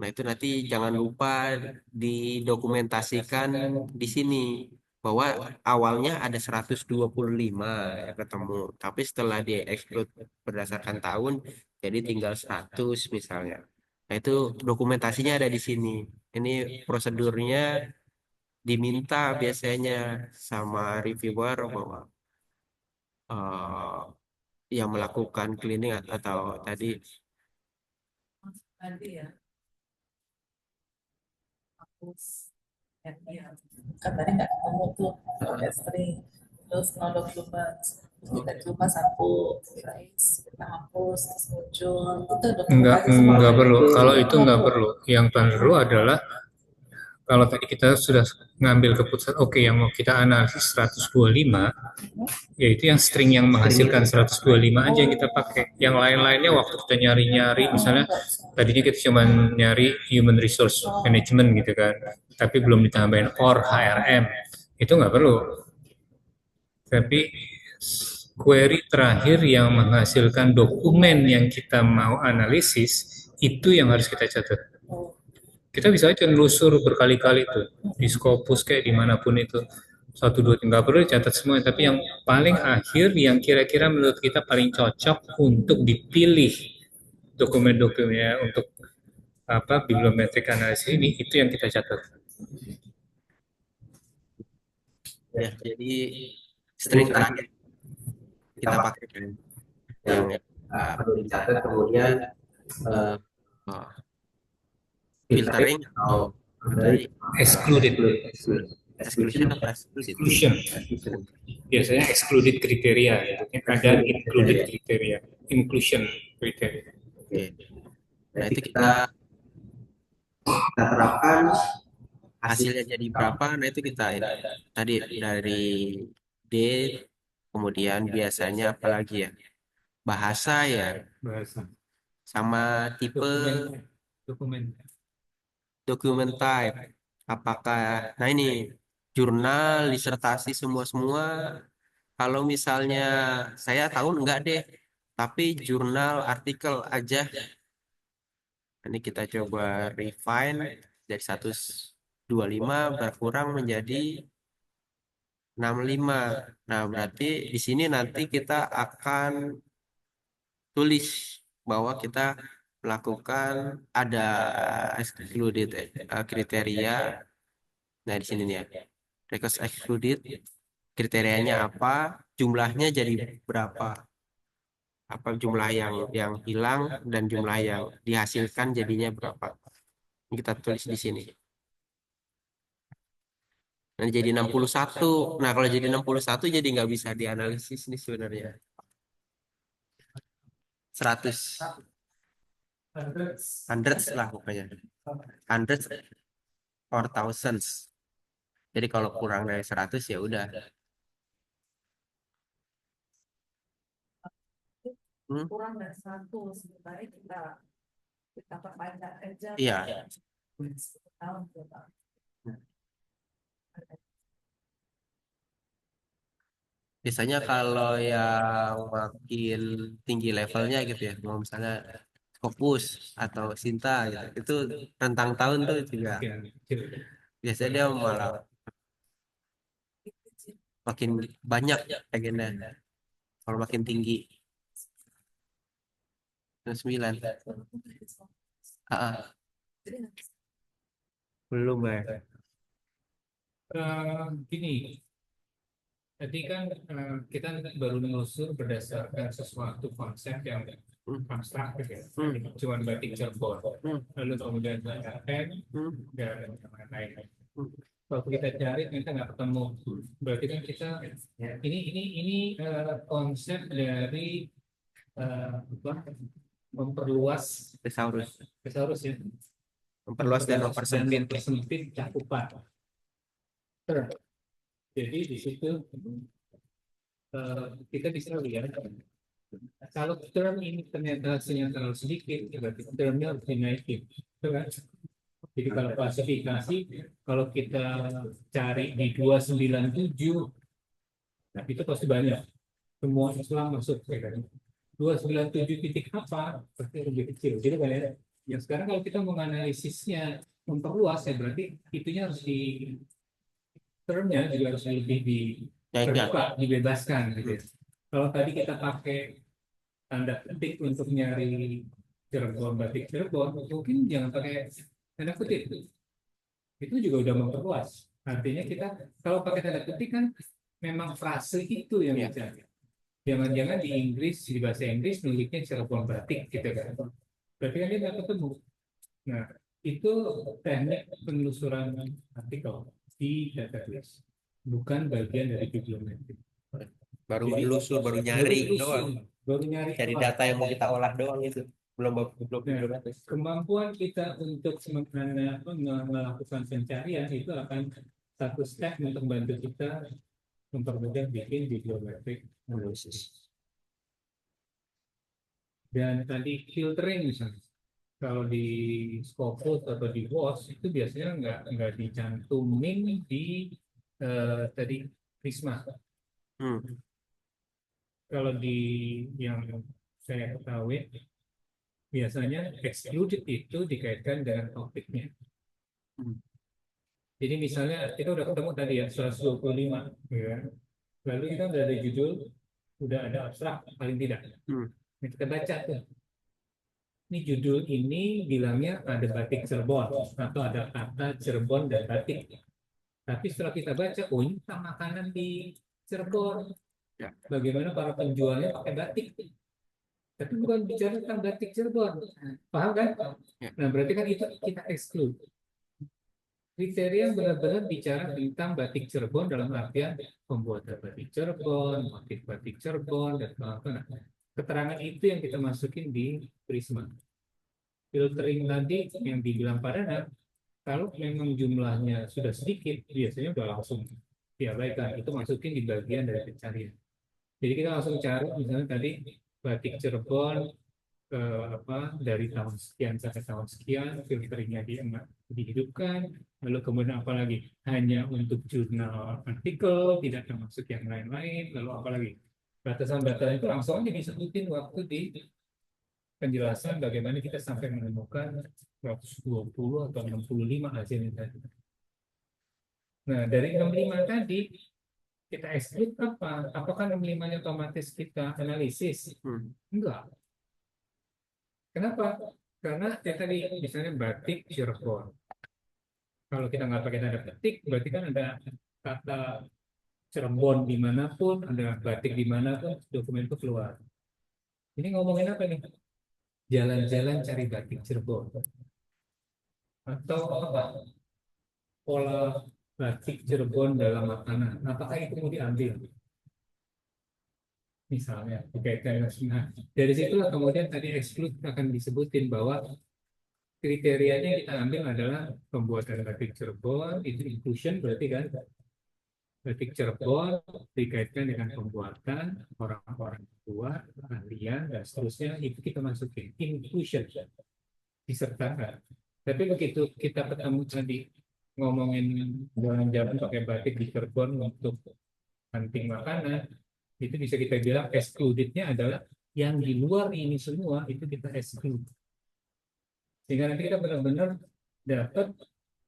nah itu nanti jangan lupa didokumentasikan di sini bahwa awalnya ada 125 yang ketemu tapi setelah di exclude berdasarkan tahun jadi tinggal 100 misalnya nah itu dokumentasinya ada di sini ini prosedurnya diminta biasanya sama reviewer bahwa eh, yang melakukan cleaning atau tadi ya kan tadi nggak ketemu tuh pakai string terus no documents terus kita coba satu erase kita hapus terus muncul itu dokumentasi semua Enggak perlu. Kalau itu enggak perlu. Yang perlu adalah kalau tadi kita sudah ngambil keputusan, oke, yang mau kita analisis 125, yaitu yang string yang menghasilkan 125 aja yang kita pakai. Yang lain-lainnya waktu kita nyari-nyari, misalnya tadinya kita cuma nyari human resource management gitu kan, tapi belum ditambahin or HRM, itu nggak perlu. Tapi query terakhir yang menghasilkan dokumen yang kita mau analisis, itu yang harus kita catat. Kita bisa aja nelusur berkali-kali tuh di Scopus kayak dimanapun itu, satu dua tiga, nggak perlu dicatat semua, tapi yang paling akhir yang kira-kira menurut kita paling cocok untuk dipilih dokumen-dokumennya untuk apa bibliometrik analisis ini, itu yang kita catat. Ya, jadi string terakhir kita pakai kan yang perlu dicatat, kemudian eh, oh, filtering atau dari Excluded. exclusion atau exclusive. Exclusion. Biasanya excluded kriteria gitu. Ada included kriteria, inclusion kriteria. Oke. Nah, itu kita terapkan hasilnya jadi berapa. Nah, itu kita tadi dari D, kemudian biasanya apalagi ya, bahasa ya, Bahasa. sama tipe Dokumen. dokumen type. Apakah, nah ini jurnal, disertasi, semua-semua. Kalau misalnya saya tahun enggak deh, tapi jurnal, artikel aja. Ini kita coba refine dari 125 berkurang menjadi 65. Nah, berarti di sini nanti kita akan tulis bahwa kita melakukan ada excluded kriteria. Nah, di sini nih ya. Request excluded kriterianya apa, jumlahnya jadi berapa? Apa jumlah yang hilang dan jumlah yang dihasilkan jadinya berapa? Ini kita tulis di sini. Nah, jadi 61. Nah, kalau jadi 61 jadi nggak bisa dianalisis nih sebenarnya. 100. Hundreds lah pokoknya. Hundreds or thousands. Jadi kalau kurang dari 100 ya udah. Kurang dari 100, sebenarnya kita perpanjang aja. Iya. Tahun coba. Biasanya kalau yang makin tinggi levelnya gitu ya, mau misalnya Scopus atau Sinta gitu, itu rentang tahun tuh juga biasanya dia malah makin banyak agennya kalau makin tinggi. 9. Ah, belum ya. Gini, tadi kan kita baru menelusur berdasarkan sesuatu konsep yang abstrak gitu ya. Cuma batik Cirebon. Lalu kemudian HRM dan yang lain-lain. Kalau kita cari kita nggak ketemu. Berarti kan kita ini konsep dari apa? Memperluas thesaurus ya. Memperluas dan mempersempit. Mempersempit cakupan. Jadi di situ kita bisa lihat kalau term ini ternyata hasilnya terlalu sedikit, berarti termnya harus dinaikin. Kan? Jadi kalau klasifikasi, kalau kita cari di 297, nah itu pasti banyak. Semua Islam masuk. Ya kan? 297 titik apa? Berarti lebih kecil. Jadi kan ya. Yang sekarang kalau kita menganalisisnya memperluas, ya berarti itunya harus termnya juga harus lebih terbuka, dibebaskan gitu. Kalau tadi kita pakai tanda petik untuk nyari Cirebon, batik Cirebon, mungkin jangan pakai tanda petik. Itu juga udah memperluas. Artinya kita kalau pakai tanda petik kan memang frase itu yang dicari. Jangan-jangan di Inggris, di bahasa Inggris miliknya Cirebon batik gitu kan. Berarti kan dia nggak ketemu. Nah, itu teknik penelusuran artikel di database, bukan bagian dari bibliometrik. Baru menelusur, baru nyari doang. Baru nyari Cari data yang mau kita olah doang itu. Nah, kemampuan kita untuk melakukan pencarian itu akan satu step untuk membantu kita mempermudah bikin bibliometrik analysis. Dan tadi filtering misalnya, kalau di Scopus atau di WOS itu biasanya nggak dicantumin di tadi Prisma. Hmm. Kalau di yang saya ketahui biasanya excluded itu dikaitkan dengan topiknya. Hmm. Jadi misalnya kita udah ketemu tadi ya 125, ya. Lalu kita udah ada judul, udah ada abstrak paling tidak. Hmm. Nah, kita baca tuh. Ini judul ini bilangnya ada batik Cirebon atau ada kata Cirebon dan batik. Tapi setelah kita baca, oh ini tentang makanan di Cirebon. Ya. Bagaimana para penjualnya pakai batik. Tapi bukan bicara tentang batik Cirebon. Paham kan? Ya. Nah, berarti kan itu kita exclude. Kriteria yang benar-benar bicara tentang batik Cirebon dalam artian pembuatan batik Cirebon, motif batik Cirebon, dan kawan-kawan. Nah, keterangan itu yang kita masukin di Prisma. Filtering tadi yang dibilang Padana, kalau memang jumlahnya sudah sedikit, biasanya udah langsung diabaikan. Itu masukin di bagian dari pencarian. Jadi kita langsung cari, misalnya tadi batik Cirebon dari tahun sekian sampai tahun sekian, filteringnya dihidupkan, lalu kemudian apa lagi? Hanya untuk jurnal artikel, tidak termasuk yang lain-lain, lalu apa lagi? Batasan-batasan itu langsung aja disebutin waktu di penjelasan bagaimana kita sampai menemukan 120 atau 65 hasilnya tadi. Nah, dari 65 tadi, kita exclude apa? Apakah 65-nya otomatis kita analisis? Enggak. Kenapa? Karena ya tadi misalnya batik Cirebon. Kalau kita nggak pakai tanda petik, berarti kan ada kata Cirebon dimanapun, ada batik dimanapun, dokumen itu keluar. Ini ngomongin apa nih? Jalan-jalan cari batik Cirebon. Atau apa? Pola batik Cirebon dalam makanan. Apakah itu mau diambil? Misalnya, dikaitkan dengan dari situlah kemudian tadi exclude akan disebutin bahwa kriterianya yang kita ambil adalah pembuatan batik Cirebon, itu inclusion berarti kan batik Cirebon dikaitkan dengan pembuatan orang-orang tua, ahlian, dan seterusnya itu kita masukin inclusion disertakan. Tapi begitu kita ketemu tadi ngomongin jalan-jalan pakai batik di Cirebon untuk hunting makanan, itu bisa kita bilang excluded-nya adalah yang di luar ini semua itu kita exclude. Sehingga nanti kita benar-benar dapat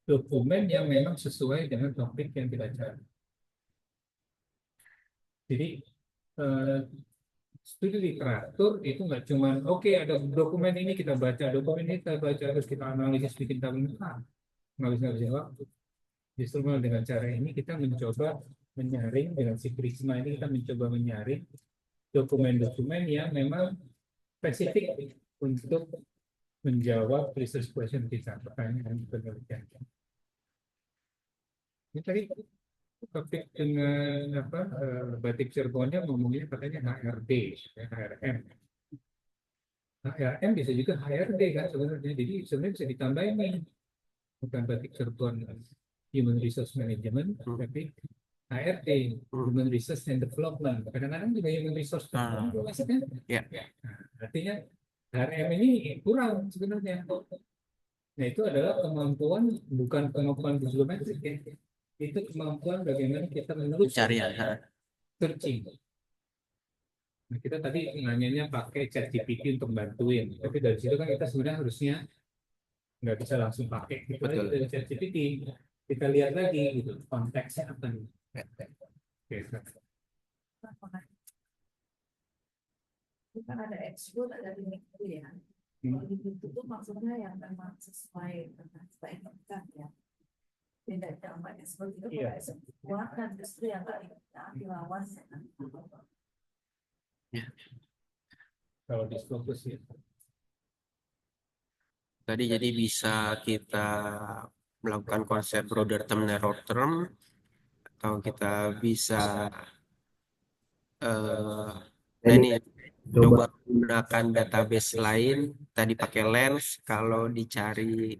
dokumen yang memang sesuai dengan topik yang kita cari. Jadi studi literatur itu nggak cuma oke, ada dokumen ini kita baca, dokumen ini kita baca terus kita analisis bikin tabel, nggak bisa waktu. Justru dengan cara ini kita mencoba menyaring dengan si Prisma ini kita mencoba menyaring dokumen-dokumen yang memang spesifik untuk menjawab research question kita, pertanyaan penelitian. Ini tadi topik dengan batik Cirebonnya ngomongnya katanya HRD, HRM. HRM bisa juga HRD kan sebenarnya. Jadi sebenarnya bisa ditambahin nih, bukan batik Cirebon Human Resource Management, tapi HRD, Human Resource and Development. Kadang-kadang juga Human Resource Development maksudnya. Ya. Nah, artinya HRM ini kurang sebenarnya. Nah, itu adalah kemampuan, bukan kemampuan bibliometrik ya. Itu kemampuan bagaimana kita menelusuri searching. Nah, kita tadi nanyanya pakai ChatGPT untuk bantuin, tapi dari situ kan kita sebenarnya harusnya nggak bisa langsung pakai gitu aja dari ChatGPT. Kita lihat lagi gitu konteksnya apa nih. Oke, Itu kan ada exclude, ada limit ya. Kalau limit itu maksudnya yang memang sesuai dengan kita ya. Tidak sama exclude itu kalau exclude dan justru yang nggak dilawan ya. Kalau di Scopus ya. Tadi jadi bisa kita melakukan konsep broader term, narrow term, atau kita bisa nah ini Coba gunakan database lain, tadi pakai Lens, kalau dicari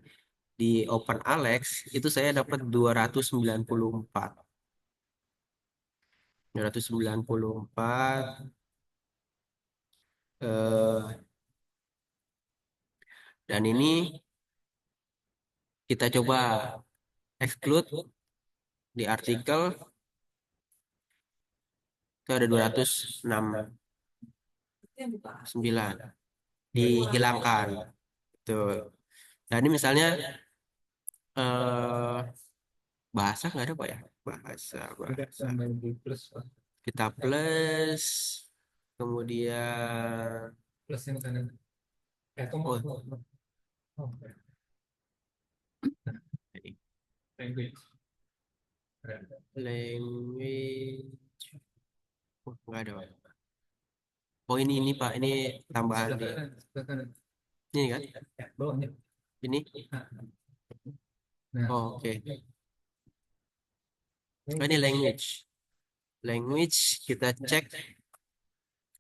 di OpenAlex itu saya dapat 294. 294 eh, dan ini kita coba exclude di artikel itu ada 269 Itu yang buka. dihilangkan. Tuh. Nah, ini misalnya eh, bahasa nggak ada Pak ya? Bahasa, Tidak bahasa. sampai di plus, Pak. Kita plus, kemudian Plus yang kanan. oh, Oh, language. language. Oh, nggak ada Pak. Oh, ini Pak, ini tambahan Sebelah di kanan, sebelah kanan. ini kan? Ya, bawahnya. Ini. Nah, Oh, oke. Oh, ini language. Language kita cek.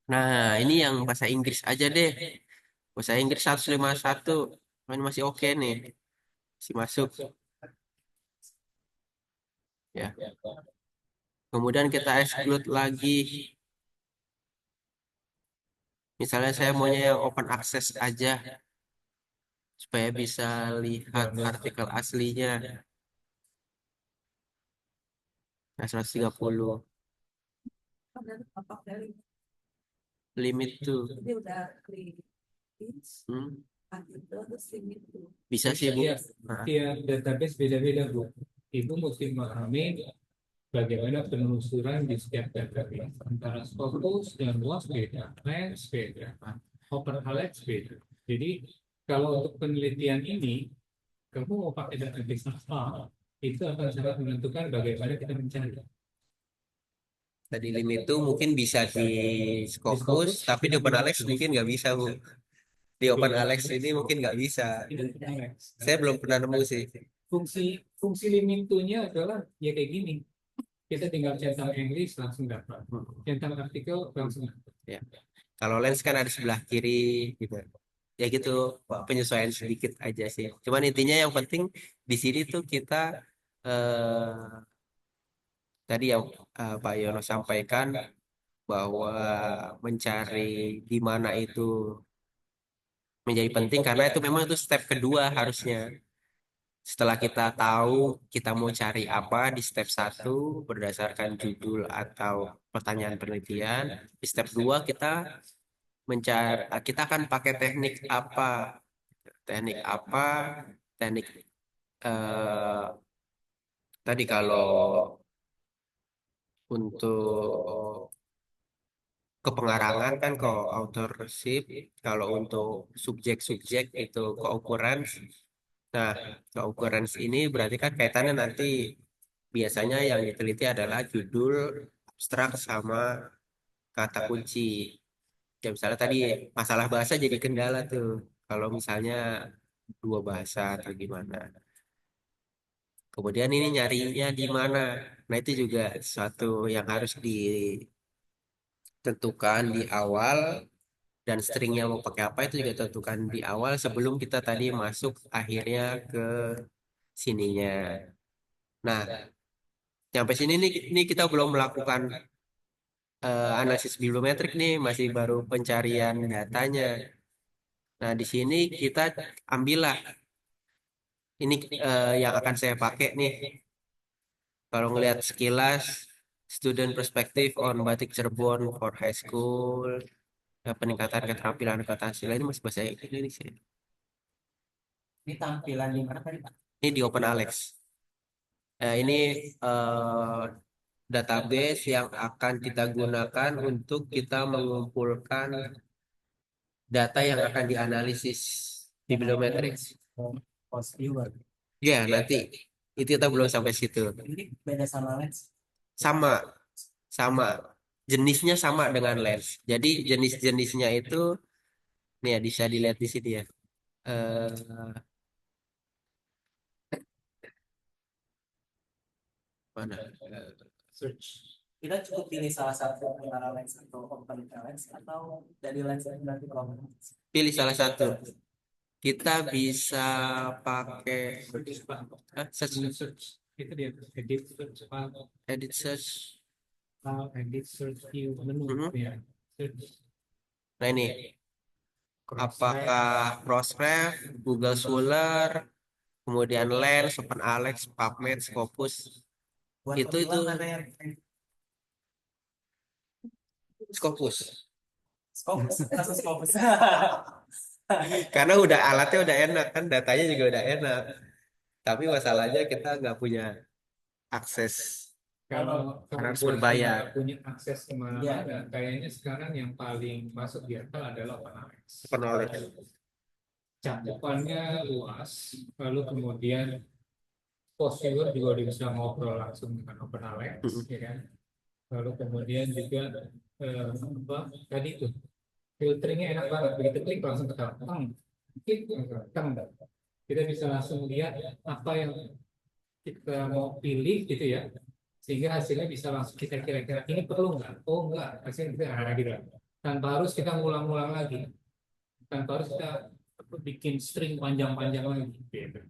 Nah, ini yang bahasa Inggris aja deh. Bahasa Inggris 151. Oh, ini masih oke nih. Masih masuk ya. Kemudian kita exclude lagi. Misalnya saya maunya yang open access aja supaya bisa lihat artikel aslinya. Nah, 130 Apa dari limit tuh. dia udah klik Hmm, artikel terus limit tuh. bisa sih Bu. Tiap, Nah, tiap database beda-beda, Bu. Ibu mesti memahami bagaimana penelusuran di setiap database. Antara Scopus dan WAS beda, Lens beda, OpenAlex beda. Jadi, kalau untuk penelitian ini, kamu mau pakai database apa, itu akan sangat menentukan bagaimana kita mencari. tadi limit tuh mungkin bisa di Scopus, tapi di OpenAlex mungkin nggak bisa Bu. Di OpenAlex ini mungkin nggak bisa. Saya belum pernah nemu sih. Fungsi fungsi limitunya adalah ya kayak gini. Kita tinggal centang English langsung dapat. Centang artikel langsung dapat. Ya. Kalau lens kan ada sebelah kiri gitu. Ya gitu, penyesuaian sedikit aja sih. Cuman intinya yang penting di sini tuh kita tadi yang Pak Yono sampaikan bahwa mencari di mana itu menjadi penting karena itu memang itu step kedua harusnya. Setelah kita tahu kita mau cari apa di step satu berdasarkan judul atau pertanyaan penelitian, di step 2 kita mencari kita akan pakai teknik apa teknik eh, tadi kalau untuk kepengarangan kan ke authorship, kalau untuk subjek-subjek itu ke occurrence. Nah, ke occurrence ini berarti kan kaitannya nanti biasanya yang diteliti adalah judul, abstrak sama kata kunci. Ya misalnya tadi masalah bahasa jadi kendala tuh. Kalau misalnya dua bahasa atau gimana. Kemudian ini nyarinya di mana. Nah, itu juga sesuatu yang harus ditentukan di awal dan stringnya mau pakai apa itu juga tentukan di awal sebelum kita tadi masuk akhirnya ke sininya. Nah, sampai sini nih ini kita belum melakukan analisis bibliometrik nih, masih baru pencarian datanya. Nah, di sini kita ambillah ini yang akan saya pakai nih. Kalau ngelihat sekilas, student perspective on Batik Cirebon for high school, peningkatan keterampilan kata asli ini masih bahasa Indonesia. Ini tampilan di mana tadi Pak? Ini di OpenAlex. Ini eh, database yang akan kita gunakan untuk kita mengumpulkan data yang akan dianalisis bibliometrik. Post viewer. Ya, nanti itu kita belum sampai situ. Ini beda sama lens. Sama, sama. Jenisnya sama dengan lens. Jadi jenis-jenisnya itu, nih ya, bisa dilihat di sini ya. Eh, mana? Search. Kita cukup pilih salah satu antara lens atau open lens atau dari lens yang berarti kalau Pilih salah satu. Kita bisa pakai search, Search itu dia edit search file, edit search. edit search view menu ya. Search Nah ini, apakah Crossref, Google Scholar, kemudian Lens, OpenAlex, PubMed, Scopus, buat itu pemula ada yang Scopus. Scopus, kasus Scopus. Karena udah alatnya udah enak kan, datanya juga udah enak. Tapi masalahnya kita nggak punya akses. kalau Harus buat berbayar. yang punya akses Iya. kemana-mana, kayaknya sekarang yang paling masuk di akal adalah OpenAlex. OpenAlex. Cakupannya luas, lalu kemudian post viewer juga udah bisa ngobrol langsung dengan OpenAlex, ya kan? Lalu kemudian juga apa tadi itu filteringnya enak banget, begitu klik langsung ketahuan, klik langsung. Kita bisa langsung lihat apa yang kita mau pilih gitu ya, sehingga hasilnya bisa langsung kita kira-kira ini perlu nggak? Oh nggak, hasilnya kita gitu. Tanpa harus kita ngulang-ngulang lagi, tanpa harus kita bikin string panjang-panjang lagi. Gitu.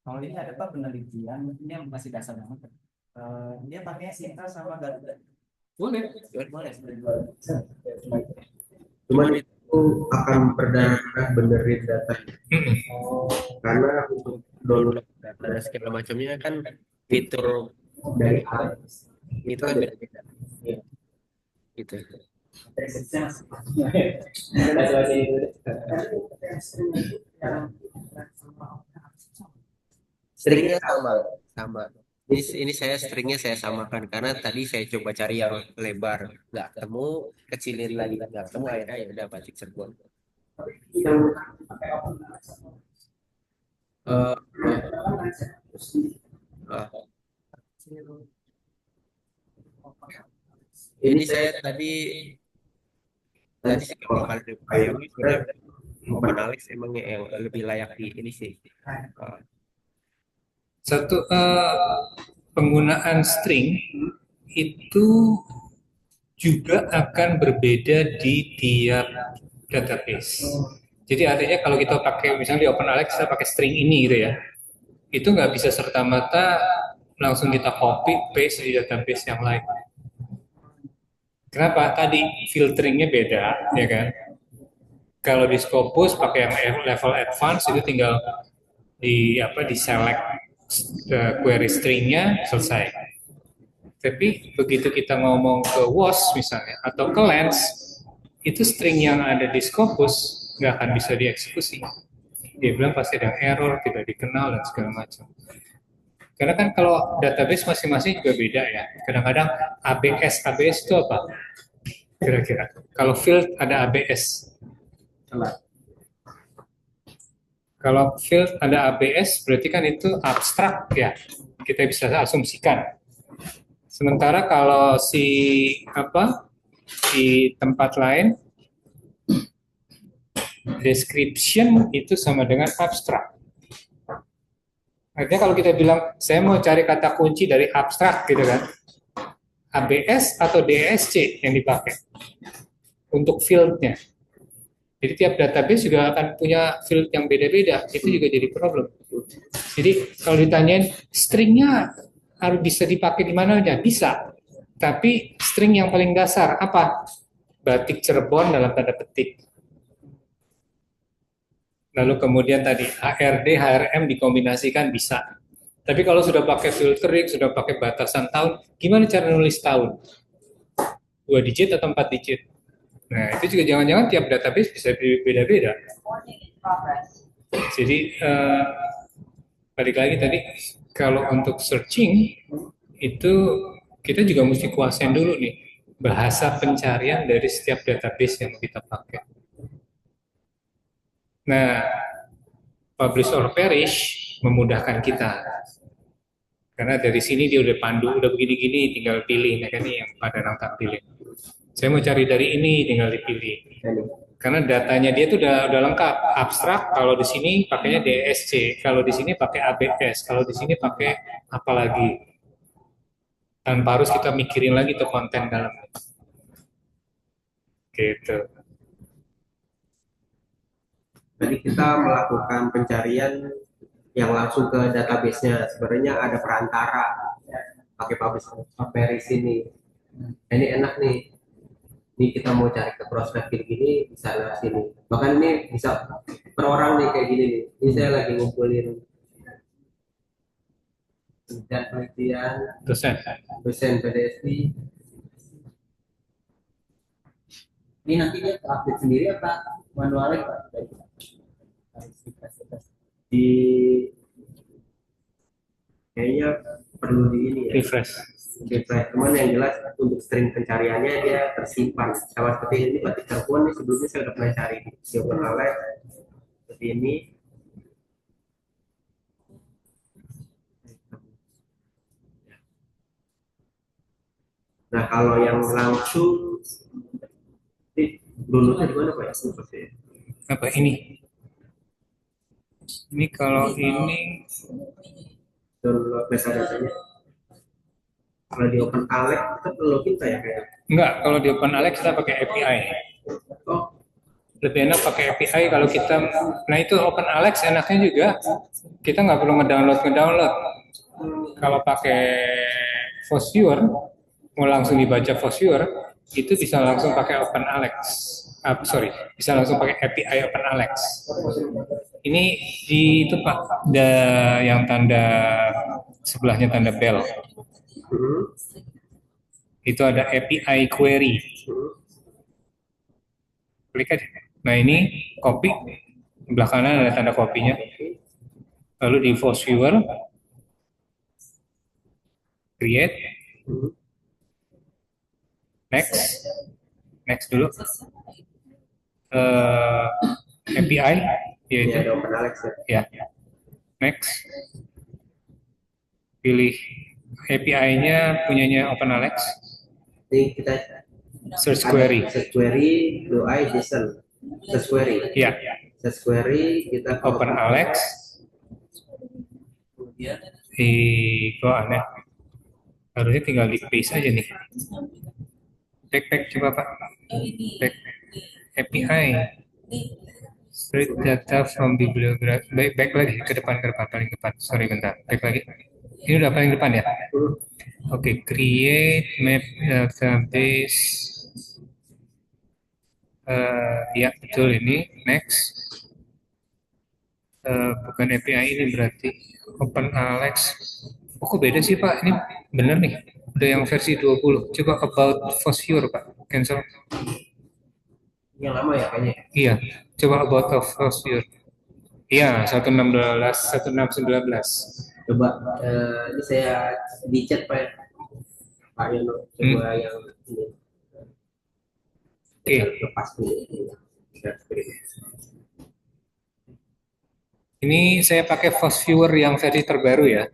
Kalau ini ada apa penelitian, ini yang masih dasar banget. Dia pakai Sinta sama Garuda. Boleh. Boleh. Cuman itu akan berdasarkan benerin data. Karena untuk download data dan segala macamnya kan fitur dari Alex itu kan beda-beda. Gitu. Stringnya sama. Ini saya stringnya saya samakan karena tadi saya coba cari yang lebar nggak ketemu, kecilin lagi nggak ketemu, akhirnya ya udah batik Cirebon. Eh, ini saya tadi sih kalau kalian bayangin sebenarnya OpenAlex emangnya yang lebih layak di ini sih. Satu penggunaan string itu juga akan berbeda di tiap database. Jadi artinya kalau kita pakai misalnya di OpenAlex kita pakai string ini gitu ya, itu nggak bisa serta-merta langsung kita copy paste di database yang lain. Kenapa? Tadi filteringnya beda, ya kan? Kalau di Scopus pakai yang level advance itu tinggal di select query stringnya selesai. Tapi begitu kita ngomong ke WAS misalnya atau ke Lens, itu string yang ada di Scopus nggak akan bisa dieksekusi. Dia bilang pasti ada error, tidak dikenal dan segala macam. Karena kan kalau database masing-masing juga beda ya. Kadang-kadang ABS itu apa? Kira-kira. Kalau field ada ABS. Kalau field ada ABS berarti kan itu abstrak ya. Kita bisa asumsikan. Sementara kalau di tempat lain description itu sama dengan abstrak. Artinya kalau kita bilang saya mau cari kata kunci dari abstrak gitu kan, ABS atau DSC yang dipakai untuk fieldnya. Jadi tiap database juga akan punya field yang beda-beda, itu juga jadi problem. Jadi kalau ditanyain stringnya harus bisa dipakai di mana aja, bisa. Tapi string yang paling dasar apa? Batik Cirebon dalam tanda petik. Lalu kemudian tadi HRD, HRM dikombinasikan bisa. Tapi kalau sudah pakai filtering, sudah pakai batasan tahun, gimana cara nulis tahun? 2 digit atau 4 digit? Nah, itu juga jangan-jangan tiap database bisa beda-beda. Jadi, balik lagi tadi, kalau untuk searching, itu kita juga mesti kuasain dulu nih, bahasa pencarian dari setiap database yang kita pakai. Nah, publish or perish memudahkan kita. Karena dari sini dia udah pandu, udah begini-gini, tinggal pilih. Nah, kan ini yang pada nangkap pilih. Saya mau cari dari ini, tinggal dipilih. Karena datanya dia tuh udah lengkap. Abstrak, kalau di sini pakainya DSC, kalau di sini pakai ABS, kalau di sini pakai apa lagi. tanpa harus kita mikirin lagi tuh konten dalam gitu. Jadi kita melakukan pencarian yang langsung ke database-nya. Sebenarnya ada perantara pakai Paperis ini. Nah, ini enak nih. Ini kita mau cari ke prospek gini bisa lewat sini. Bahkan ini bisa per orang nih kayak gini nih. Ini saya lagi ngumpulin dan penelitian dosen PDSI. Ini nanti dia update sendiri apa manualnya Pak? Di kayaknya perlu di ini ya. Refresh. Cuman yang jelas untuk string pencariannya dia tersimpan sama seperti ini Pak Telepon ini sebelumnya saya udah pernah cari di OpenAlert seperti ini. Nah kalau yang langsung downloadnya di mana Pak ya? Apa ini? Ini kalau ini Download metadata-nya. Kalau di OpenAlert kita perlu login kayak enggak, kalau di OpenAlert kita pakai API. oh Lebih enak pakai API kalau kita, nah itu OpenAlert enaknya juga kita nggak perlu ngedownload. Kalau pakai FOSViewer mau langsung dibaca FOSViewer itu bisa langsung pakai OpenAlert. Bisa langsung pakai API OpenAlert. Ini di itu Pak, yang tanda sebelahnya tanda bell. Itu ada API query. Klik aja. Nah ini copy, sebelah kanan ada tanda kopinya. Lalu di FOSViewer, create, next dulu. API, yaitu ada OpenAlert ya. Next, pilih API-nya punyanya OpenAlert. Ini kita Search query. Search query, UI, JSON. Search query. Ya. Search query kita OpenAlert. Kok aneh. Harusnya tinggal di paste aja nih. Back coba Pak. Back. API. Read data from bibliography. Back lagi ke depan paling depan. Sorry bentar. Back lagi. Ini udah paling depan ya. Oke, create map database. Ya betul ini. Next. Bukan API ini berarti OpenAlert. Oh, kok beda sih Pak? Ini bener nih. Udah yang versi 20. Coba about FOSViewer Pak. Cancel. Yang lama ya kayaknya. Iya. Coba about FOSViewer. Iya, 1619. Coba ini saya di chat Pak Yono. Coba yang ini. Oke. Lepas dulu. Ini saya pakai FOSViewer yang versi terbaru ya.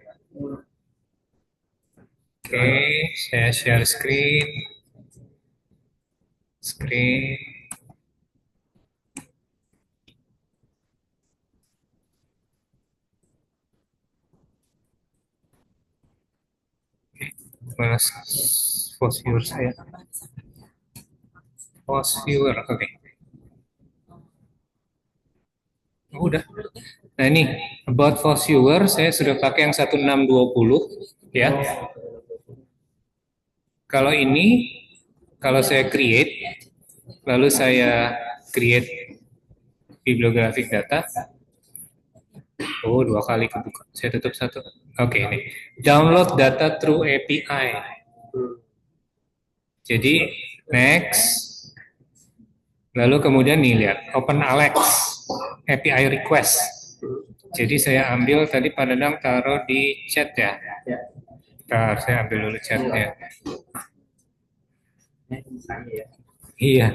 Oke, saya share screen. Mana FOSViewer saya? FOSViewer, oke. Oh, udah. Nah ini about FOSViewer saya sudah pakai yang 1620 ya. Kalau ini kalau saya create lalu saya create bibliographic data. Oh, 2 kali kebuka. Saya tutup 1. Oke, ini. Download data through API. Jadi next. Lalu kemudian nih lihat OpenAlert API request. Jadi saya ambil tadi Pak Dadang taruh di chat ya. Bentar, saya ambil dulu chatnya. Iya.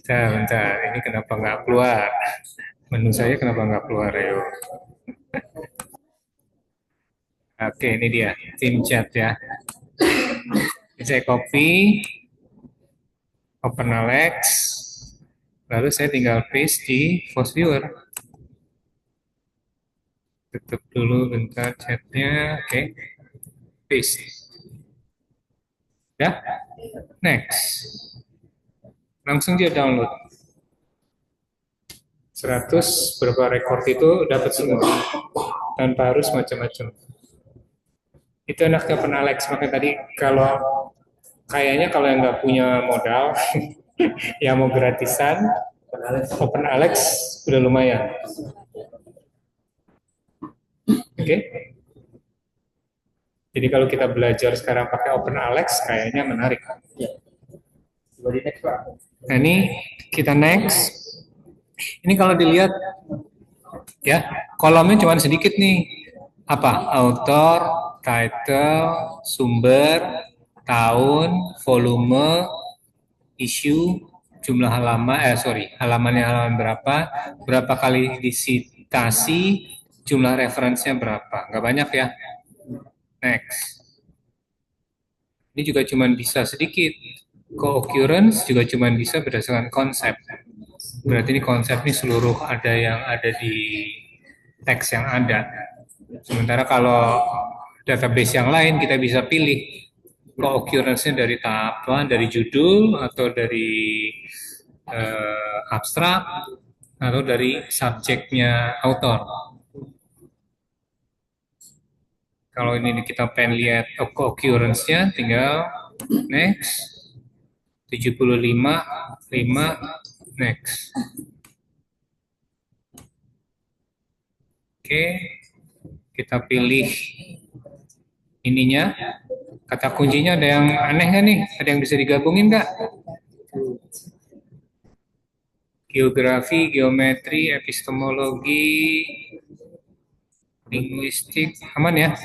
Bentar. Ini kenapa nggak keluar? Menu saya kenapa nggak keluar, ayo. Oke, ini dia, tim chat ya. Ini saya copy, OpenAlert, lalu saya tinggal paste di FOSViewer. Tutup dulu bentar chatnya, oke. paste. Ya, next. Langsung dia download. 100 berapa record itu dapat semua tanpa harus macam-macam. Itu enaknya Open Alex. Maka tadi kalau kayaknya kalau yang nggak punya modal, yang mau gratisan, Open Alex udah lumayan. Oke. Jadi kalau kita belajar sekarang pakai Open Alex, kayaknya menarik. Nah ini kita next. Ini kalau dilihat ya, kolomnya cuma sedikit nih. Apa? Author, title, sumber, tahun, volume, issue, jumlah halaman berapa, berapa kali disitasi, jumlah referensinya berapa. Nggak banyak ya. Next. Ini juga cuma bisa sedikit. Co-occurrence juga cuma bisa berdasarkan konsep. Berarti ini konsep ini seluruh ada yang ada di teks yang ada. Sementara kalau database yang lain kita bisa pilih co-occurrence-nya dari apa, dari judul atau dari abstrak atau dari subjeknya author. Kalau ini kita pengen lihat co-occurrence-nya, tinggal next. 75, 5, next. Oke, kita pilih ininya. Kata kuncinya ada yang aneh nggak nih? Ada yang bisa digabungin nggak? Geografi, geometri, epistemologi, linguistik, aman ya?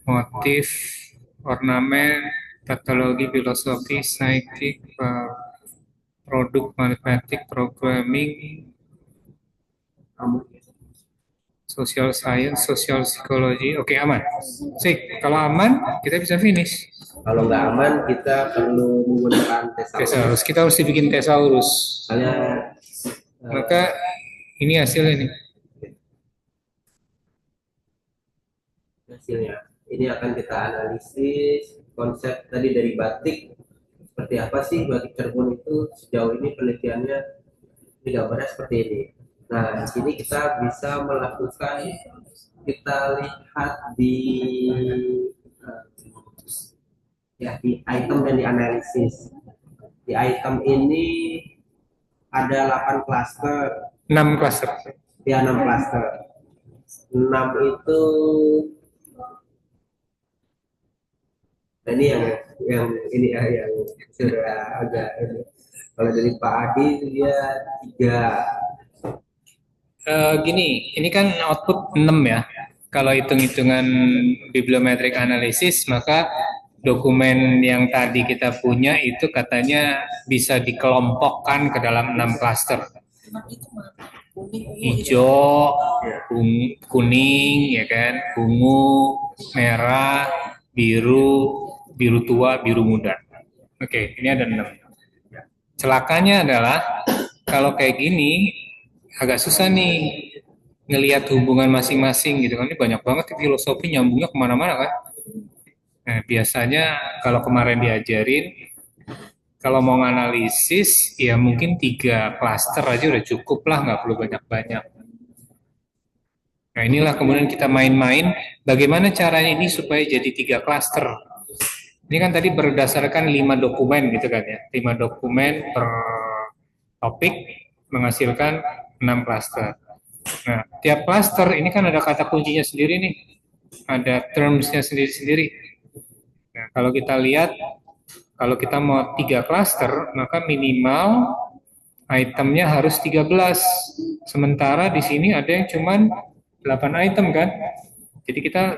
Motif, ornamen, patologi, filosofi, saintik, produk, matematik, programming, social science, social psychology. Oke, aman. Sih, kalau aman, kita bisa finish. Kalau nggak aman, kita perlu menggunakan Thesaurus. Kita harus dibikin thesaurus. Misalnya, Maka ini hasilnya nih. hasilnya. Ini akan kita analisis konsep tadi dari batik. Seperti apa sih batik Cirebon itu sejauh ini penelitiannya gambarnya seperti ini. Nah, di sini kita bisa melakukan, kita lihat di di item dan di analisis. Di item ini ada 8 klaster. 6 cluster. Ya, 6 klaster. 6 itu, nah ini yang ini ya, yang sudah agak ini. Kalau dari Pak Adi dia 3. Gini, ini kan output 6 ya. Kalau hitung-hitungan bibliometric analysis, maka dokumen yang tadi kita punya itu katanya bisa dikelompokkan ke dalam 6 cluster. Hijau, kuning, ya kan, ungu, merah, biru, biru tua, biru muda. Oke, ini ada 6. Celakanya adalah kalau kayak gini agak susah nih ngelihat hubungan masing-masing gitu kan. Ini banyak banget filosofi nyambungnya kemana-mana kan. Nah, biasanya kalau kemarin diajarin, kalau mau nganalisis ya mungkin 3 klaster aja udah cukup lah, nggak perlu banyak-banyak. Nah, inilah kemudian kita main-main bagaimana caranya ini supaya jadi 3 klaster. Ini kan tadi berdasarkan 5 dokumen gitu kan ya. 5 dokumen per topik menghasilkan 6 klaster. Nah, tiap klaster ini kan ada kata kuncinya sendiri nih. Ada terms-nya sendiri-sendiri. Nah, kalau kita lihat, kalau kita mau 3 klaster, maka minimal itemnya harus 13. Sementara di sini ada yang cuman 8 item kan. Jadi kita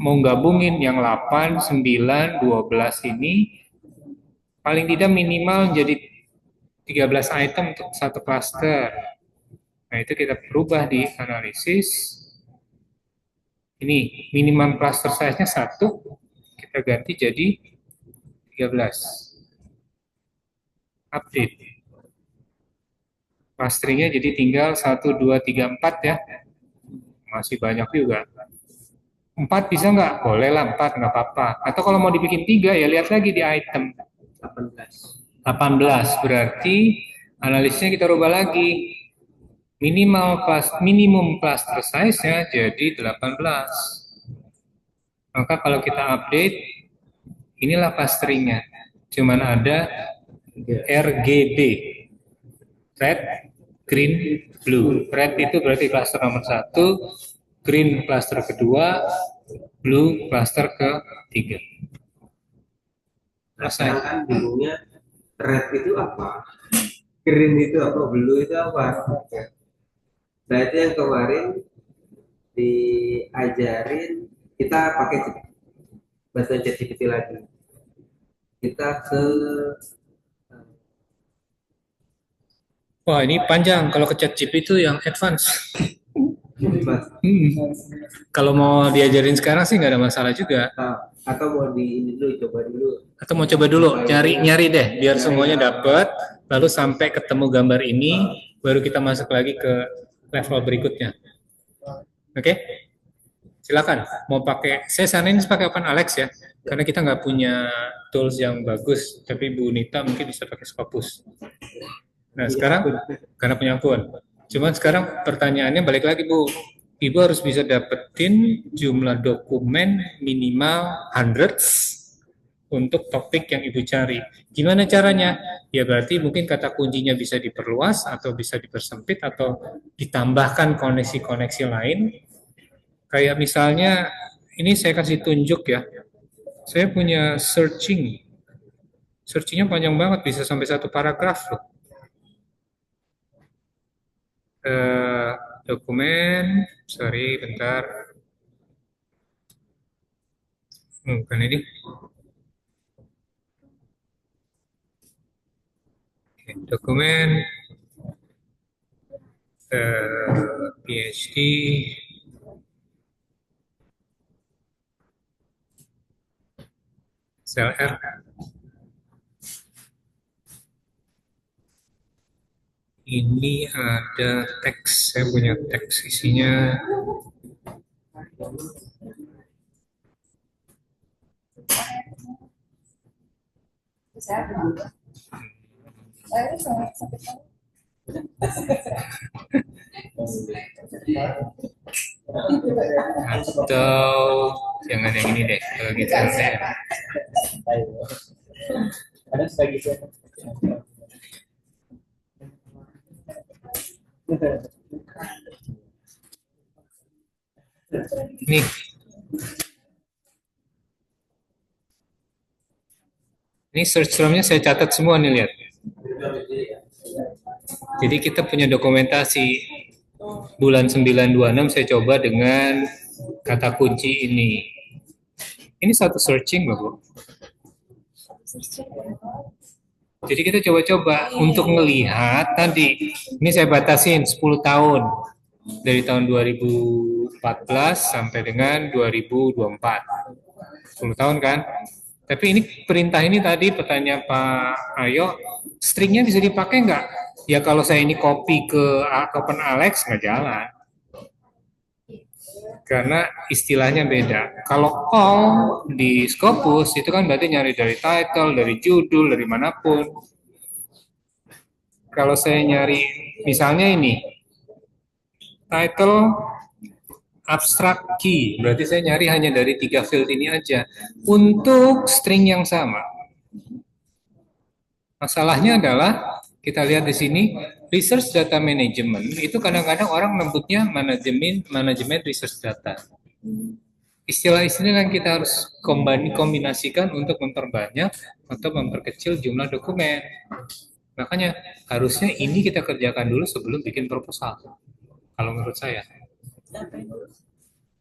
mau gabungin yang 8, 9, 12 ini paling tidak minimal jadi 13 item untuk satu klaster. Nah, itu kita berubah di analisis. Ini minimum cluster size-nya 1, kita ganti jadi 13. Update. Clustering-nya jadi tinggal 1, 2, 3, 4 ya. Masih banyak juga. 4 bisa nggak? Boleh lah 4, nggak apa-apa. Atau kalau mau dibikin 3 ya lihat lagi di item 18. 18. Berarti analisnya kita rubah lagi. Minimum cluster size-nya jadi 18. Maka kalau kita update, inilah clusteringnya. Cuman ada RGB. Red, green, blue. Red itu berarti cluster nomor 1, green cluster kedua, blue cluster ketiga. Nah, sekarang kan bingungnya red itu apa? Green itu apa? Blue itu apa? Nah itu yang kemarin diajarin kita pakai bahasa ChatGPT lagi. Kita ke Wah, ini panjang. Kalau ke ChatGPT itu yang advance. Kalau mau diajarin sekarang sih nggak ada masalah juga. atau mau di ini dulu, coba dulu. Atau mau coba dulu, nyari deh, biar semuanya dapat. Lalu sampai ketemu gambar ini, baru kita masuk lagi ke level berikutnya. Oke? Silakan. Mau pakai, saya saranin pakai Open Alex ya, karena kita nggak punya tools yang bagus. Tapi Bu Nita mungkin bisa pakai Scopus. Nah sekarang karena punya akun. Cuman sekarang pertanyaannya balik lagi Bu. Ibu harus bisa dapetin jumlah dokumen minimal hundreds untuk topik yang Ibu cari. Gimana caranya? Ya berarti mungkin kata kuncinya bisa diperluas atau bisa dipersempit atau ditambahkan koneksi-koneksi lain. Kayak misalnya ini saya kasih tunjuk ya. Saya punya searching. Searchingnya panjang banget, bisa sampai 1 paragraf loh. Eh, Dokumen, sorry, bentar. Bukan ini. Oke, dokumen, PhD, CLR. Ini ada teks, saya punya teks isinya. Atau jangan yang ini deh, kalau gitu saya. Ada sebagai Nih. Ini search termnya saya catat semua nih, lihat. Jadi kita punya dokumentasi bulan 926 saya coba dengan kata kunci ini. Ini satu searching Bapak. Jadi kita coba-coba untuk melihat tadi. Ini saya batasin 10 tahun. Dari tahun 2014 sampai dengan 2024. 10 tahun kan? Tapi ini perintah ini tadi pertanyaan Pak Ayo, stringnya bisa dipakai nggak? Ya kalau saya ini copy ke Open Alex nggak jalan. Karena istilahnya beda. Kalau all di Scopus itu kan berarti nyari dari title, dari judul, dari manapun. Kalau saya nyari misalnya ini, title abstract key, berarti saya nyari hanya dari 3 field ini aja. Untuk string yang sama. Masalahnya adalah kita lihat di sini research data management itu kadang-kadang orang menyebutnya manajemen research data. Istilah-istilah yang kita harus kombinasikan untuk memperbanyak atau memperkecil jumlah dokumen. Makanya harusnya ini kita kerjakan dulu sebelum bikin proposal. Kalau menurut saya.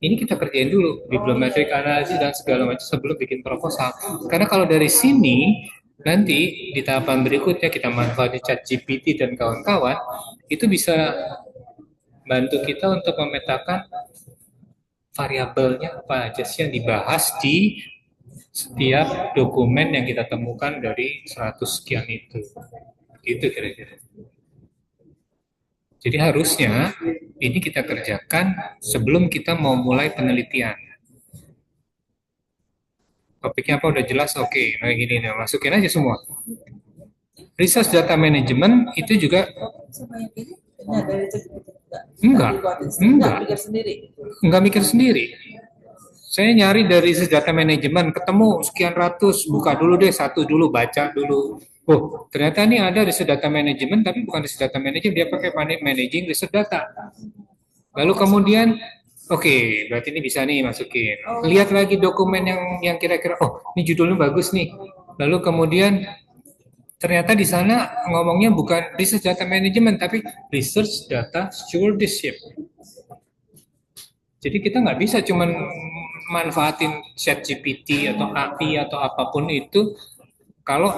Ini kita kerjain dulu bibliometric analisis dan segala macam sebelum bikin proposal. Karena kalau dari sini nanti di tahapan berikutnya kita manfaatkan ChatGPT dan kawan-kawan, itu bisa bantu kita untuk memetakan variabelnya apa aja sih yang dibahas di setiap dokumen yang kita temukan dari 100 sekian itu. Gitu kira-kira. Jadi harusnya ini kita kerjakan sebelum kita mau mulai penelitian. Topiknya apa udah jelas? Oke, nah gini nih, masukin aja semua. Research data management itu juga Sama yang ini, dari enggak, enggak, mikir sendiri. enggak mikir sendiri. Saya nyari dari research data management, ketemu sekian ratus, buka dulu deh satu dulu, baca dulu. Oh, ternyata ini ada research data management, tapi bukan research data management, dia pakai managing research data. Lalu kemudian, oke, berarti ini bisa nih masukin. Lihat lagi dokumen yang kira-kira, oh, ini judulnya bagus nih. Lalu kemudian ternyata di sana ngomongnya bukan research data management, tapi research data stewardship. Jadi kita nggak bisa cuman manfaatin ChatGPT atau AI atau apapun itu kalau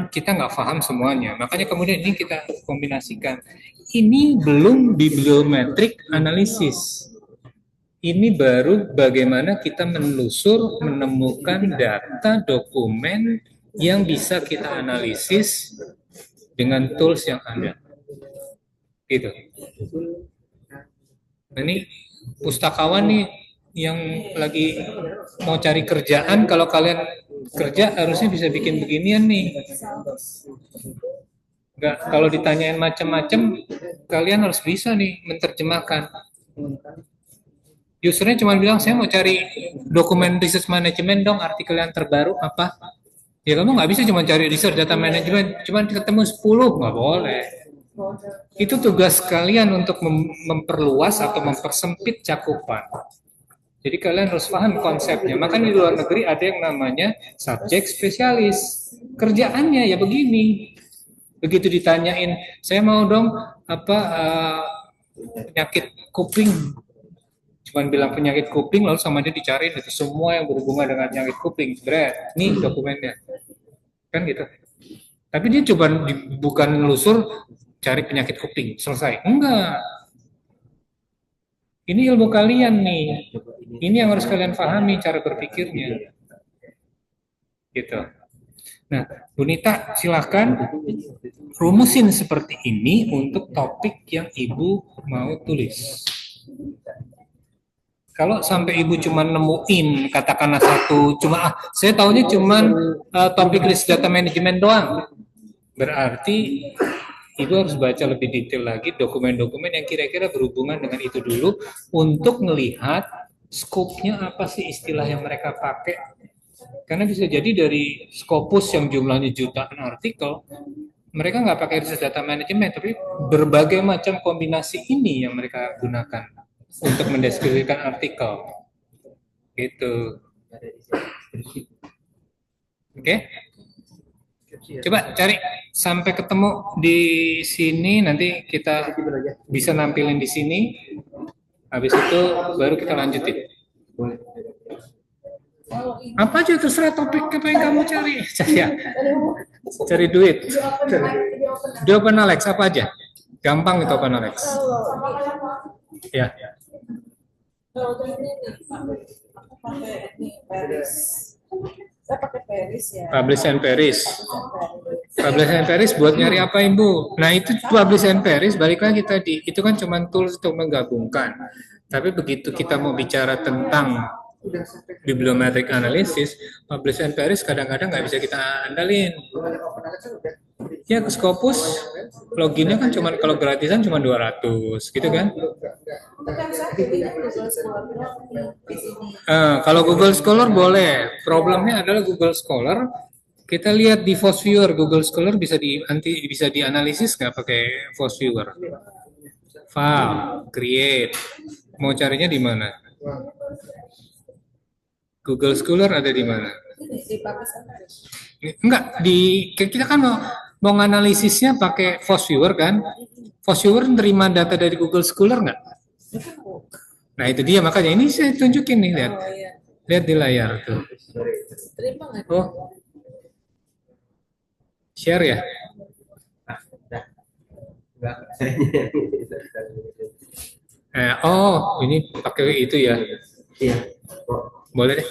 kita nggak paham semuanya. Makanya kemudian ini kita kombinasikan. Ini belum bibliometric analysis. Ini baru bagaimana kita menelusur, menemukan data dokumen yang bisa kita analisis dengan tools yang ada. Gitu. Nah, ini pustakawan nih yang lagi mau cari kerjaan, kalau kalian kerja harusnya bisa bikin beginian nih. Enggak, kalau ditanyain macam-macam, kalian harus bisa nih menerjemahkan. Usernya cuma bilang, saya mau cari dokumen research management dong, artikel yang terbaru apa? Ya kamu nggak bisa cuma cari research data management, cuma ketemu 10, nggak boleh. Itu tugas kalian untuk memperluas atau mempersempit cakupan. Jadi kalian harus paham konsepnya. Makanya di luar negeri ada yang namanya subjek spesialis. Kerjaannya ya begini. Begitu ditanyain, saya mau dong penyakit kuping. Cuman bilang penyakit kuping, lalu sama dia dicari itu semua yang berhubungan dengan penyakit kuping. Sebenarnya, nih dokumennya. Kan gitu. Tapi dia coba bukan nelusur cari penyakit kuping, selesai. Enggak. Ini ilmu kalian nih. Ini yang harus kalian pahami cara berpikirnya. Gitu. Nah, Bunita silahkan rumusin seperti ini untuk topik yang Ibu mau tulis. Kalau sampai Ibu cuma nemuin katakanlah satu, saya tahunya cuma topik list data management doang. Berarti Ibu harus baca lebih detail lagi dokumen-dokumen yang kira-kira berhubungan dengan itu dulu untuk melihat skopnya apa sih istilah yang mereka pakai. Karena bisa jadi dari Scopus yang jumlahnya jutaan artikel, mereka nggak pakai research data management, tapi berbagai macam kombinasi ini yang mereka gunakan untuk mendeskripsikan artikel. Gitu. Oke? Coba cari sampai ketemu di sini, nanti kita bisa nampilin di sini. Habis itu baru kita lanjutin. Apa aja terserah topik apa yang kamu cari. Cari duit. Di Open Alex apa aja? Gampang itu Open Alex. Ya. Kalau ini pakai ini Paris. Saya pakai Paris ya. Publish and Paris. Publish and Paris buat nyari apa Ibu? Nah itu Publish and Paris balik lagi tadi. Itu kan cuma tools untuk menggabungkan. Tapi begitu kita mau bicara tentang bibliometric analysis, Publish and Paris kadang-kadang nggak bisa kita andalin. Ya ke Scopus loginnya kan cuma kalau gratisan cuma 200 gitu kan. Kalau Google Scholar boleh. Problemnya adalah Google Scholar kita lihat di Force Viewer. Google Scholar bisa dianalisis nggak pakai Force Viewer? File, create. Mau carinya di mana? Google Scholar ada di mana? Enggak, kita kan mau analisisnya pakai Force Viewer kan? Force Viewer terima data dari Google Scholar nggak? Nah itu dia, makanya ini saya tunjukin nih, lihat. Lihat di layar tuh. Oh, share ya? Oh, ini pakai itu ya? Iya. Boleh deh.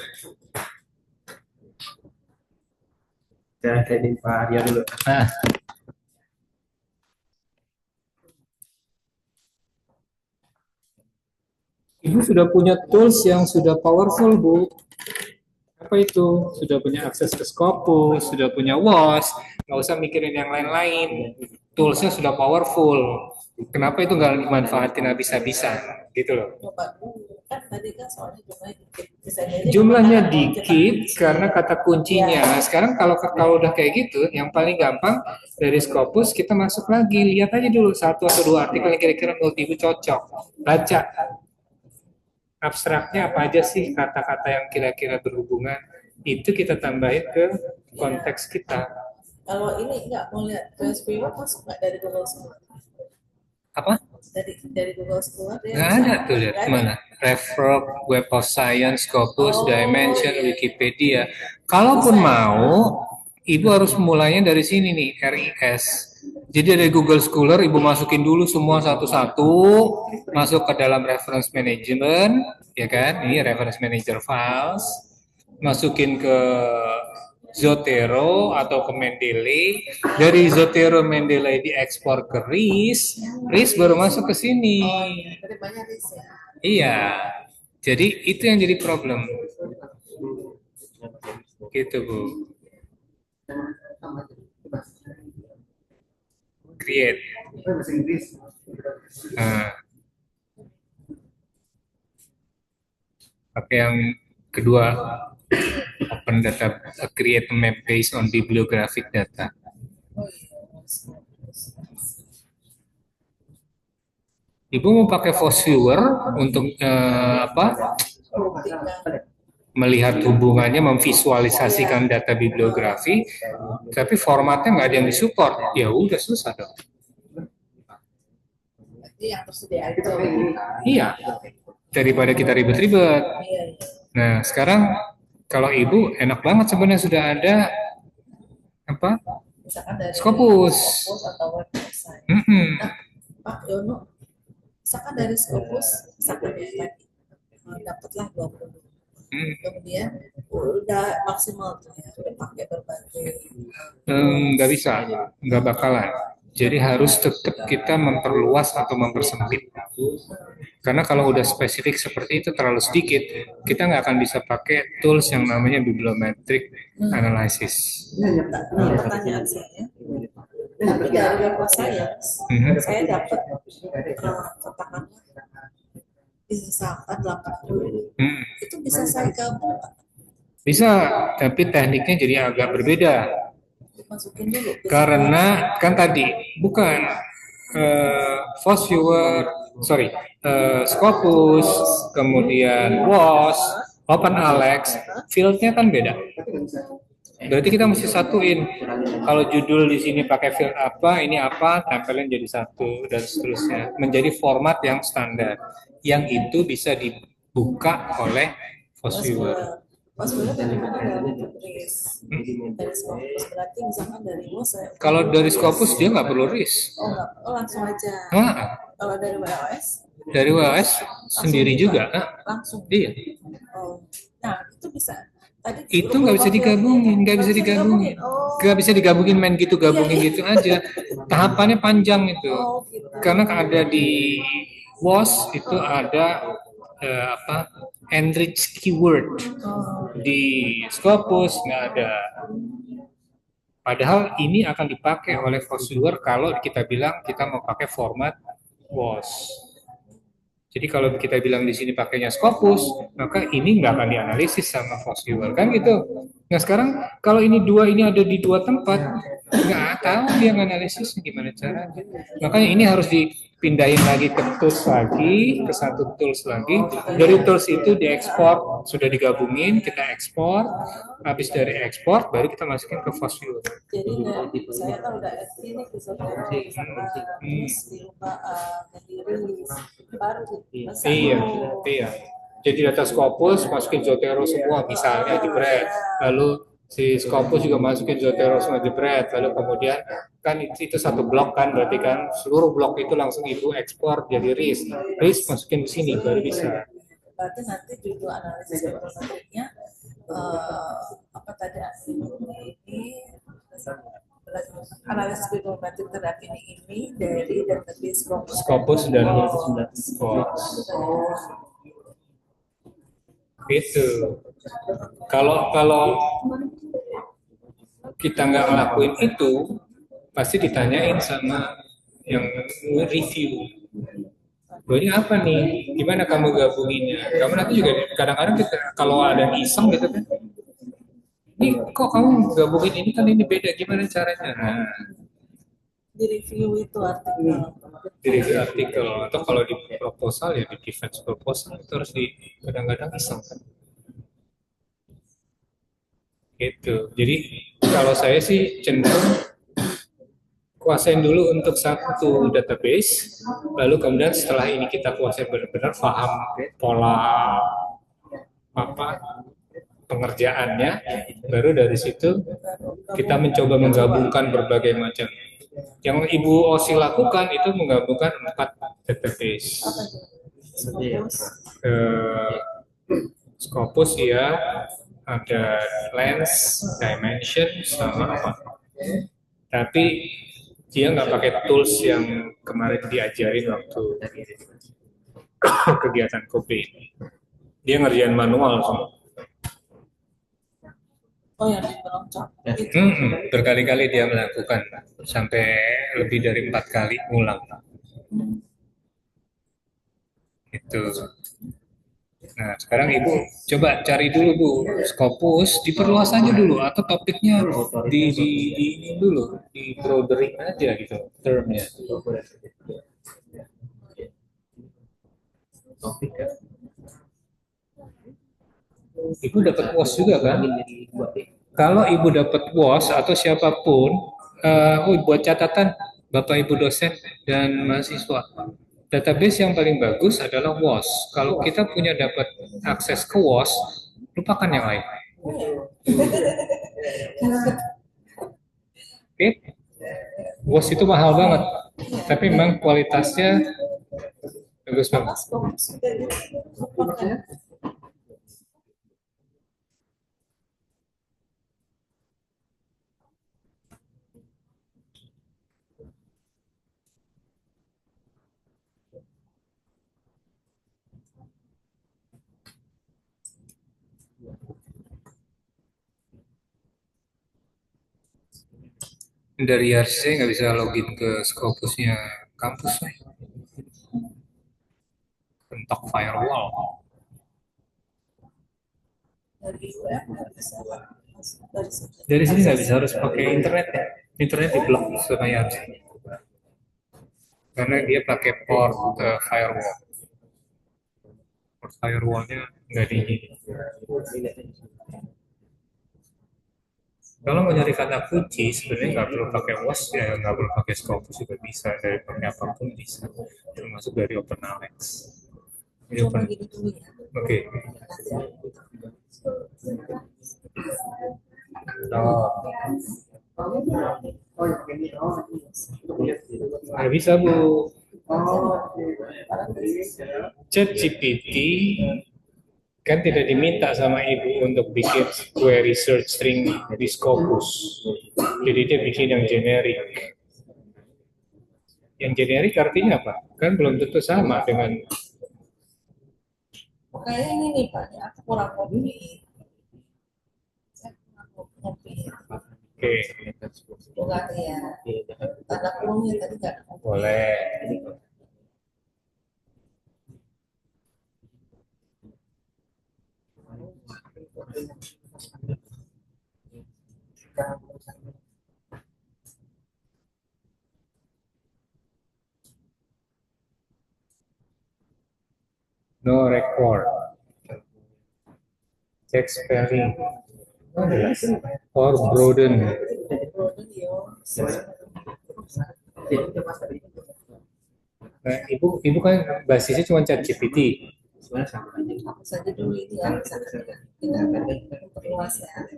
Saya training Pak Arya dulu. Ibu sudah punya tools yang sudah powerful, Bu. apa itu? Sudah punya akses ke Scopus, sudah punya WOS, nggak usah mikirin yang lain-lain. Toolsnya sudah powerful. Kenapa itu nggak dimanfaatin habis-habisan? Gitu loh. Kan tadi kan soalnya bisa jadi Jumlahnya kita dikit karena kata kuncinya. Nah, sekarang kalau udah kayak gitu, yang paling gampang dari Scopus kita masuk lagi, lihat aja dulu satu atau dua artikel yang kira-kira menurut ibu cocok. Baca abstraknya apa aja sih kata-kata yang kira-kira berhubungan. Itu kita tambahin ke konteks kita. kalau ini nggak mau lihat Transcriber masuk nggak dari Google Scholar? Apa? Dari Google Scholar dia Nggak bisa. ada tuh, lihat Nggak ada. mana? Referral, Web of Science, Scopus, Oh, Dimension, iya. Wikipedia. Kalaupun Bisa, ya? mau, ibu harus mulainya dari sini nih, RIS. Jadi dari Google Scholar, ibu masukin dulu semua satu-satu, masuk ke dalam reference management, ya kan? Ini reference manager files, masukin ke Zotero atau ke Mendeley. Dari Zotero Mendeley diekspor ke RIS, RIS baru masuk ke sini. Tapi banyak risk ya. Iya, jadi itu yang jadi problem. Gitu, Bu. Create. Nah, pakai yang kedua, open data, create a map based on bibliographic data. Ibu mau pakai Force Viewer untuk apa? Melihat hubungannya, memvisualisasikan data bibliografi, tapi formatnya nggak ada yang disupport. Ya udah susah dong. Ini yang tersedia itu. Iya, daripada kita ribet-ribet. Iya, iya. Nah, sekarang kalau ibu enak banget sebenarnya sudah ada apa? Misalkan dari Scopus. Scopus atau website. Pak Yono, misalkan dari Scopus, misalkan ya tadi dapatlah 20. Kemudian udah maksimal tuh ya, udah pakai berbagai. Nggak bisa, nggak bakalan. Jadi harus tetap kita memperluas atau mempersempit. Karena kalau udah spesifik seperti itu terlalu sedikit, kita nggak akan bisa pakai tools yang namanya bibliometric analysis. Pertanyaan saya, tapi dari Web of Science, saya dapat katakanlah misalkan 80, itu bisa saya gabung nggak? Bisa, tapi tekniknya jadi agak berbeda. Masukin dulu. Karena kan tadi bukan Force Viewer, sorry, Scopus, kemudian WOS, OpenAlex, fieldnya kan beda. Berarti kita mesti satuin. Kalau judul di sini pakai field apa, ini apa, tempelin jadi satu dan seterusnya. Menjadi format yang standar. Yang itu bisa dibuka oleh Force Viewer. Mas Bola dari mana dari RIS? Dari Scopus berarti misalkan dari WOS saya. Kalau dari Scopus dia nggak perlu RIS. Oh enggak, langsung aja. Kalau dari WOS? Dari WOS sendiri juga. Langsung. Iya. Oh, nah itu bisa. Tadi itu nggak bisa digabungin, nggak bisa digabungin main gitu, gabungin gitu aja. Tahapannya panjang itu. Karena ada di WOS itu ada apa? Enrich keyword. Di Scopus nggak ada. Padahal ini akan dipakai oleh Force Viewer kalau kita bilang kita mau pakai format WOS. Jadi kalau kita bilang di sini pakainya Scopus, maka ini nggak akan dianalisis sama Force Viewer, kan gitu. Nah sekarang kalau ini dua ini ada di dua tempat, nggak tahu dia nganalisisnya gimana caranya. Makanya ini harus dipindahin lagi ke tools lagi, ke satu tools lagi. Dari tools itu diekspor, sudah digabungin, kita ekspor. Habis dari ekspor, baru kita masukin ke Force Viewer. Jadi saya kan udah ini misalnya terus diubah menjadi baru Iya. Jadi data Scopus masukin Zotero semua, misalnya jebret. Lalu si Scopus juga masukin Zotero semua jebret. Lalu kemudian kan itu satu blok kan, berarti kan seluruh blok itu langsung ibu ekspor jadi RIS. RIS masukin di sini baru bisa. Berarti nanti judul analisis bibliometriknya apa tadi ini analisis bibliometrik terhadap ini dari database Scopus dan WOS. Itu. Kalau kita nggak ngelakuin itu, pasti ditanyain sama yang review. Loh, ini apa nih? Gimana kamu gabunginnya? Kamu nanti juga kadang-kadang kita, kalau ada yang iseng gitu kan, ini kok kamu gabungin ini kan ini beda, gimana caranya? Nah, Di review itu artikel. di review artikel atau kalau di proposal ya di defense proposal itu harus di kadang-kadang iseng kan. Gitu. Jadi kalau saya sih cenderung kuasain dulu untuk satu database, lalu kemudian setelah ini kita kuasai benar-benar paham pola apa pengerjaannya, baru dari situ kita mencoba menggabungkan berbagai macam. Yang Ibu Osi lakukan itu menggabungkan 4 database. Scopus ya, ada lens, dimension, sama apa. Tapi dia nggak pakai tools yang kemarin diajarin waktu kegiatan kopi. Dia ngerjain manual semua. Oh ya, di pelengkap. Berkali-kali dia melakukan sampai lebih dari 4 kali ulang. Itu. Nah, sekarang Ibu coba cari dulu Bu, Scopus diperluas aja dulu atau topiknya di ini dulu, di broadening aja gitu termnya. Ibu dapat WOS juga kan? Kalau Ibu dapat WOS atau siapapun, buat catatan Bapak Ibu dosen dan mahasiswa. Database yang paling bagus adalah WOS. Kalau kita punya dapat akses ke WOS, lupakan yang lain. Oke? WOS itu mahal banget, tapi memang kualitasnya bagus banget. Dari RC nggak bisa login ke Scopusnya kampus nih. Bentok firewall. Dari web nggak bisa. Dari sini nggak bisa, harus pakai internet ya. Internet diblok sama RC. Karena dia pakai port firewall. Port firewallnya nggak di. Kalau mau nyari kata kunci, sebenarnya nggak perlu pakai WOS ya, nggak perlu pakai Scopus juga bisa, dari pakai apapun bisa, termasuk dari OpenAlex. Ini Coba open. gini dulu ya. Oke. Oh. Nggak bisa Bu. ChatGPT kan tidak diminta sama Ibu untuk bikin query search string di Scopus. Jadi dia bikin yang generik. Yang generik artinya apa? Kan belum tentu sama dengan. Kayaknya ini nih Pak, ya, aku kurang kopi. Saya kurang kopi. Oke, Bukan ya. Tanda kurungnya tadi nggak ada kopi. boleh. No record. Check spelling. Or broaden. Nah, ibu kan basisnya cuma ChatGPT. Apa saja dulu ini ya, misalkan kita akan perluas ya.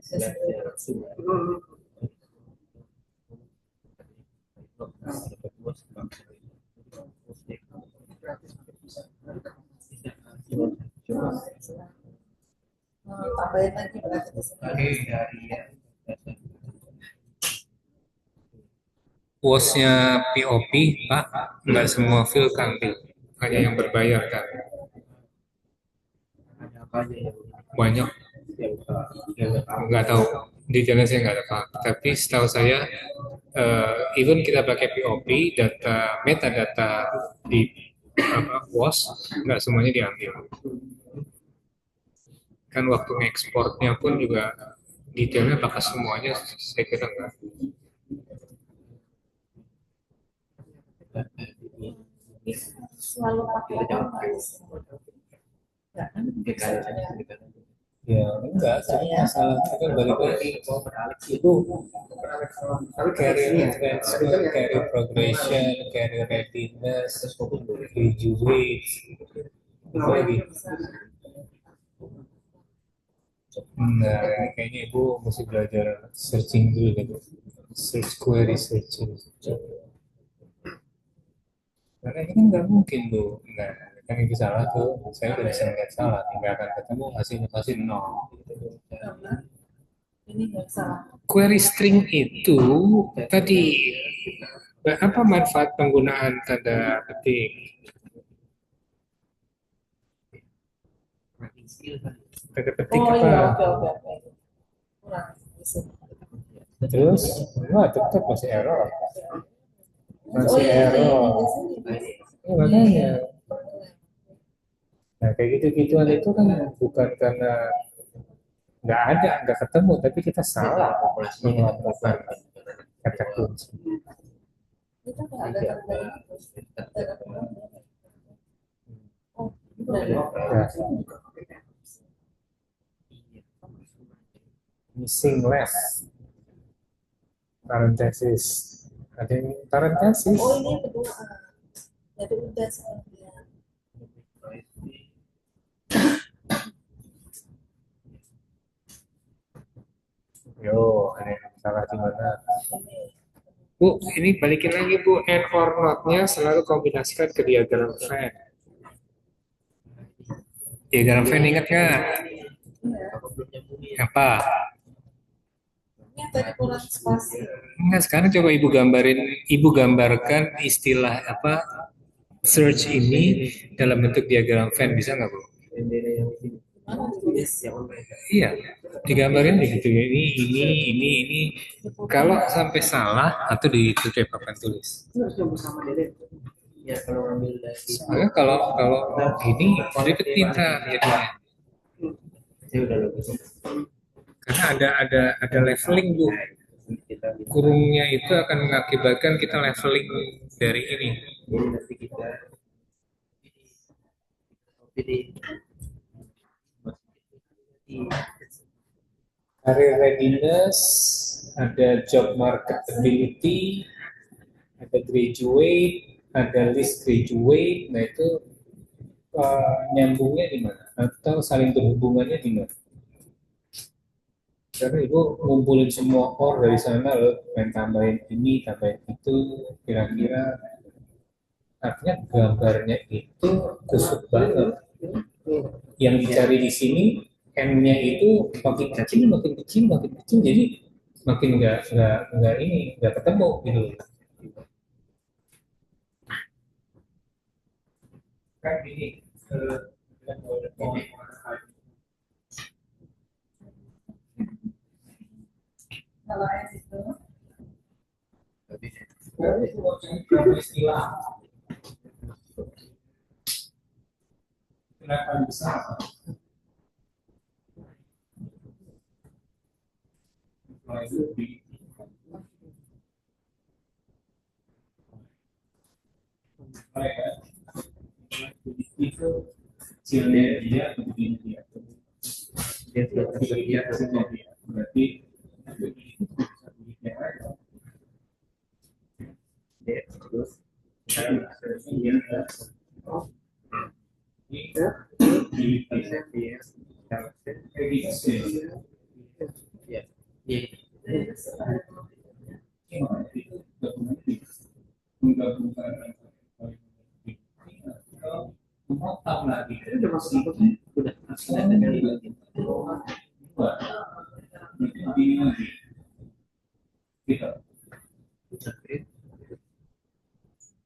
Tambahin lagi berarti di sini. WOS-nya POP, Pak, nggak semua field ambil, hanya yang berbayar kan. Banyak. nggak tahu detailnya, saya nggak tahu. Tapi setahu saya, even kita pakai POP, data metadata di WOS nggak semuanya diambil. Kan waktu ngekspornya pun juga detailnya apakah semuanya, saya kira nggak. Selalu pakai formulis. Enggak kan? Ya enggak, tapi masalahnya kan balik lagi itu career advancement, career progression, career readiness, graduate, itu lagi. Nah, kayaknya ibu mesti belajar searching dulu gitu, search query searching. Karena ini kan nggak mungkin tuh, nah kan itu salah tuh, saya udah bisa ngeliat salah, tinggal akan ketemu hasilnya pasti nol. Karena ini nggak salah. Query string itu tadi apa manfaat penggunaan tanda petik? Tanda petik Oh apa? iya, oke. Kurang. Terus, wah tetap masih error. Oh Masih iya, error. di sini. Ya, makanya. Nah, kayak gitu-gituan itu kan bukan karena nggak ketemu, tapi kita salah mengelompokkan kata kunci. Itu nggak ada tanda ini. Tanda. Oh, udah. Nah, missing less, parenthesis. Ada yang parenthesis. Oh ini yang kedua. Jadi udah sebenarnya. Yo, ada yang salah di mana? Bu, ini balikin lagi Bu, and or not-nya selalu kombinasikan ke diagram Venn. Diagram Venn ingat nggak? Apa? Ini yang tadi kurang spasi. Enggak, sekarang coba Ibu gambarkan istilah apa search ini dalam bentuk diagram Venn, bisa nggak Bu? Mana tulis? Iya, digambarin begitu ya. Ini. Kalau sampai salah atau ditutup papan tulis. Soalnya kalau gini ribet pintar jadinya. Karena ada leveling Bu. Kurungnya itu akan mengakibatkan kita leveling dari ini. Career readiness, ada job marketability, ada graduate, ada list graduate. Nah itu nyambungnya di mana? Atau saling berhubungannya di mana? Karena ibu ngumpulin semua core dari sana loh, pengen tambahin ini, tambahin itu, kira-kira artinya gambarnya itu kusut banget. Yang dicari di sini N-nya itu makin kecil, jadi makin nggak ketemu gitu. Kan ini Kalau S itu. istilah kenapa besar? Itu kecilnya dia, begini dia berarti terus memotong lagi itu udah masuk udah begini lagi gitu.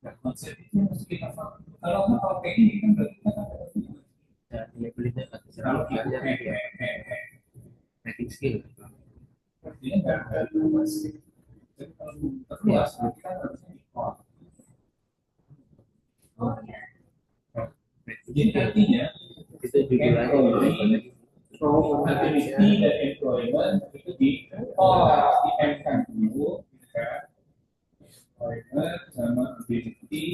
Nah, konsep itu mesti kita paham. Kalau nggak pakai ini kan berarti kita kalau writing skill. Artinya nggak ada informasi. Jadi kalau terluas, kita harusnya di core. Jadi artinya Itu judulnya. ability dan employment itu di M kan dulu, kan? Employment sama ability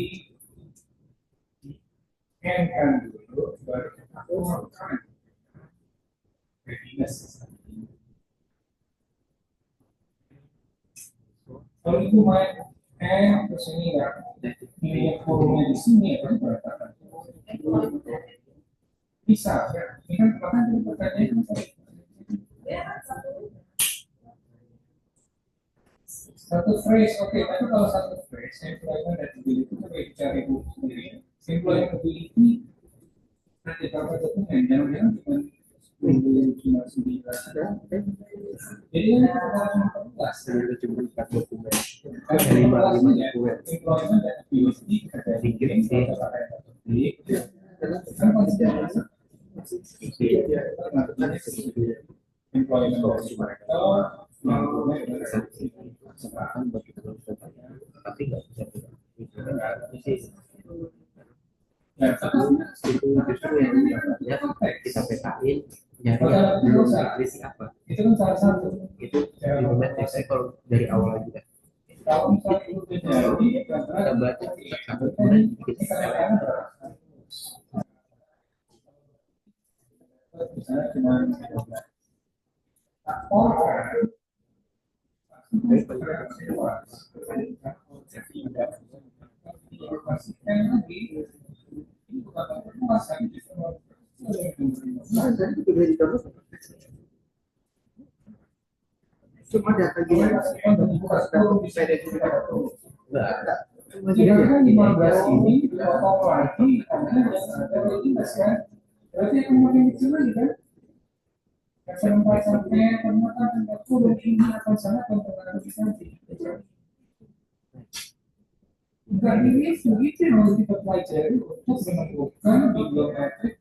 M kan dulu, baru kita keluarkan readiness. Kalau itu main terus ini kan, ini forumnya di sini kan berapa? Bisa ya, ini kan bahkan dari pertanyaan kan satu phrase, oke, tapi kalau satu phrase, employment dan ability itu kayak cari buku sendiri. Employment ability nanti kalau dokumen, jangan-jangan cuma 9. Jadi ini kita cuma 14. Cuma 4 dokumen. Kalau 5 employment dan ability ada di game atau pakai publik. Kan konsiderasi employment dari mereka Tapi nggak bisa. nah, Itu justru yang kita petain nyari yang belum list apa. itu kan salah satu. Itu saya kalau dari awal juga Kalau misalnya itu terjadi, kita baca satu kemudian bikin misalnya cuma orang Cuma data gimana? Sedangkan 15 ini dipotong lagi karena ada readiness kan. Berarti yang makin kecil lagi kan. Sampai ternyata 40 ini akan sangat mempengaruhi nanti. Enggak ini begitu yang harus kita pelajari untuk menemukan bibliometrik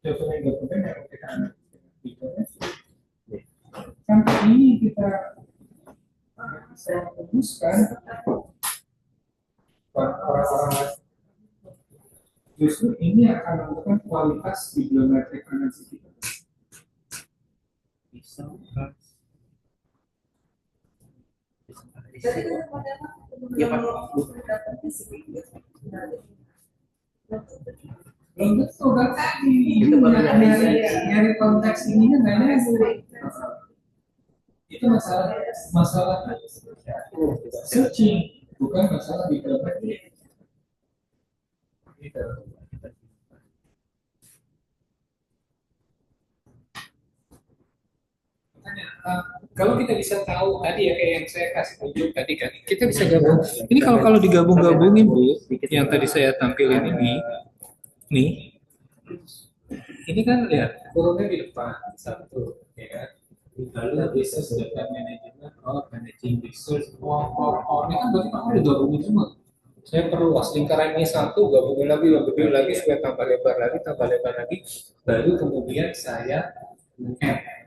dokumen-dokumen yang kita analisa. Sampai ini kita bisa memutuskan orang-orang justru ini akan menentukan kualitas bibliometrik analisis kita. Ya, Pak. Belum tentu kan tadi dari konteks ini kan banyak itu masalah searching bukan masalah bibliometrik. Gitu. Kalau kita bisa tahu tadi ya kayak yang saya kasih tunjuk tadi kan, kita bisa gabung. Ini kalau digabung-gabungin Bu, yang tadi saya tampilin nih, ini kan lihat kurungnya di depan satu, ya kan. Lalu business data management, managing research, ini kan berarti kamu udah gabungin semua. Saya perlu lingkaran ini satu, gabungin lagi, gabungin lagi supaya tambah lebar lagi, baru kemudian saya add.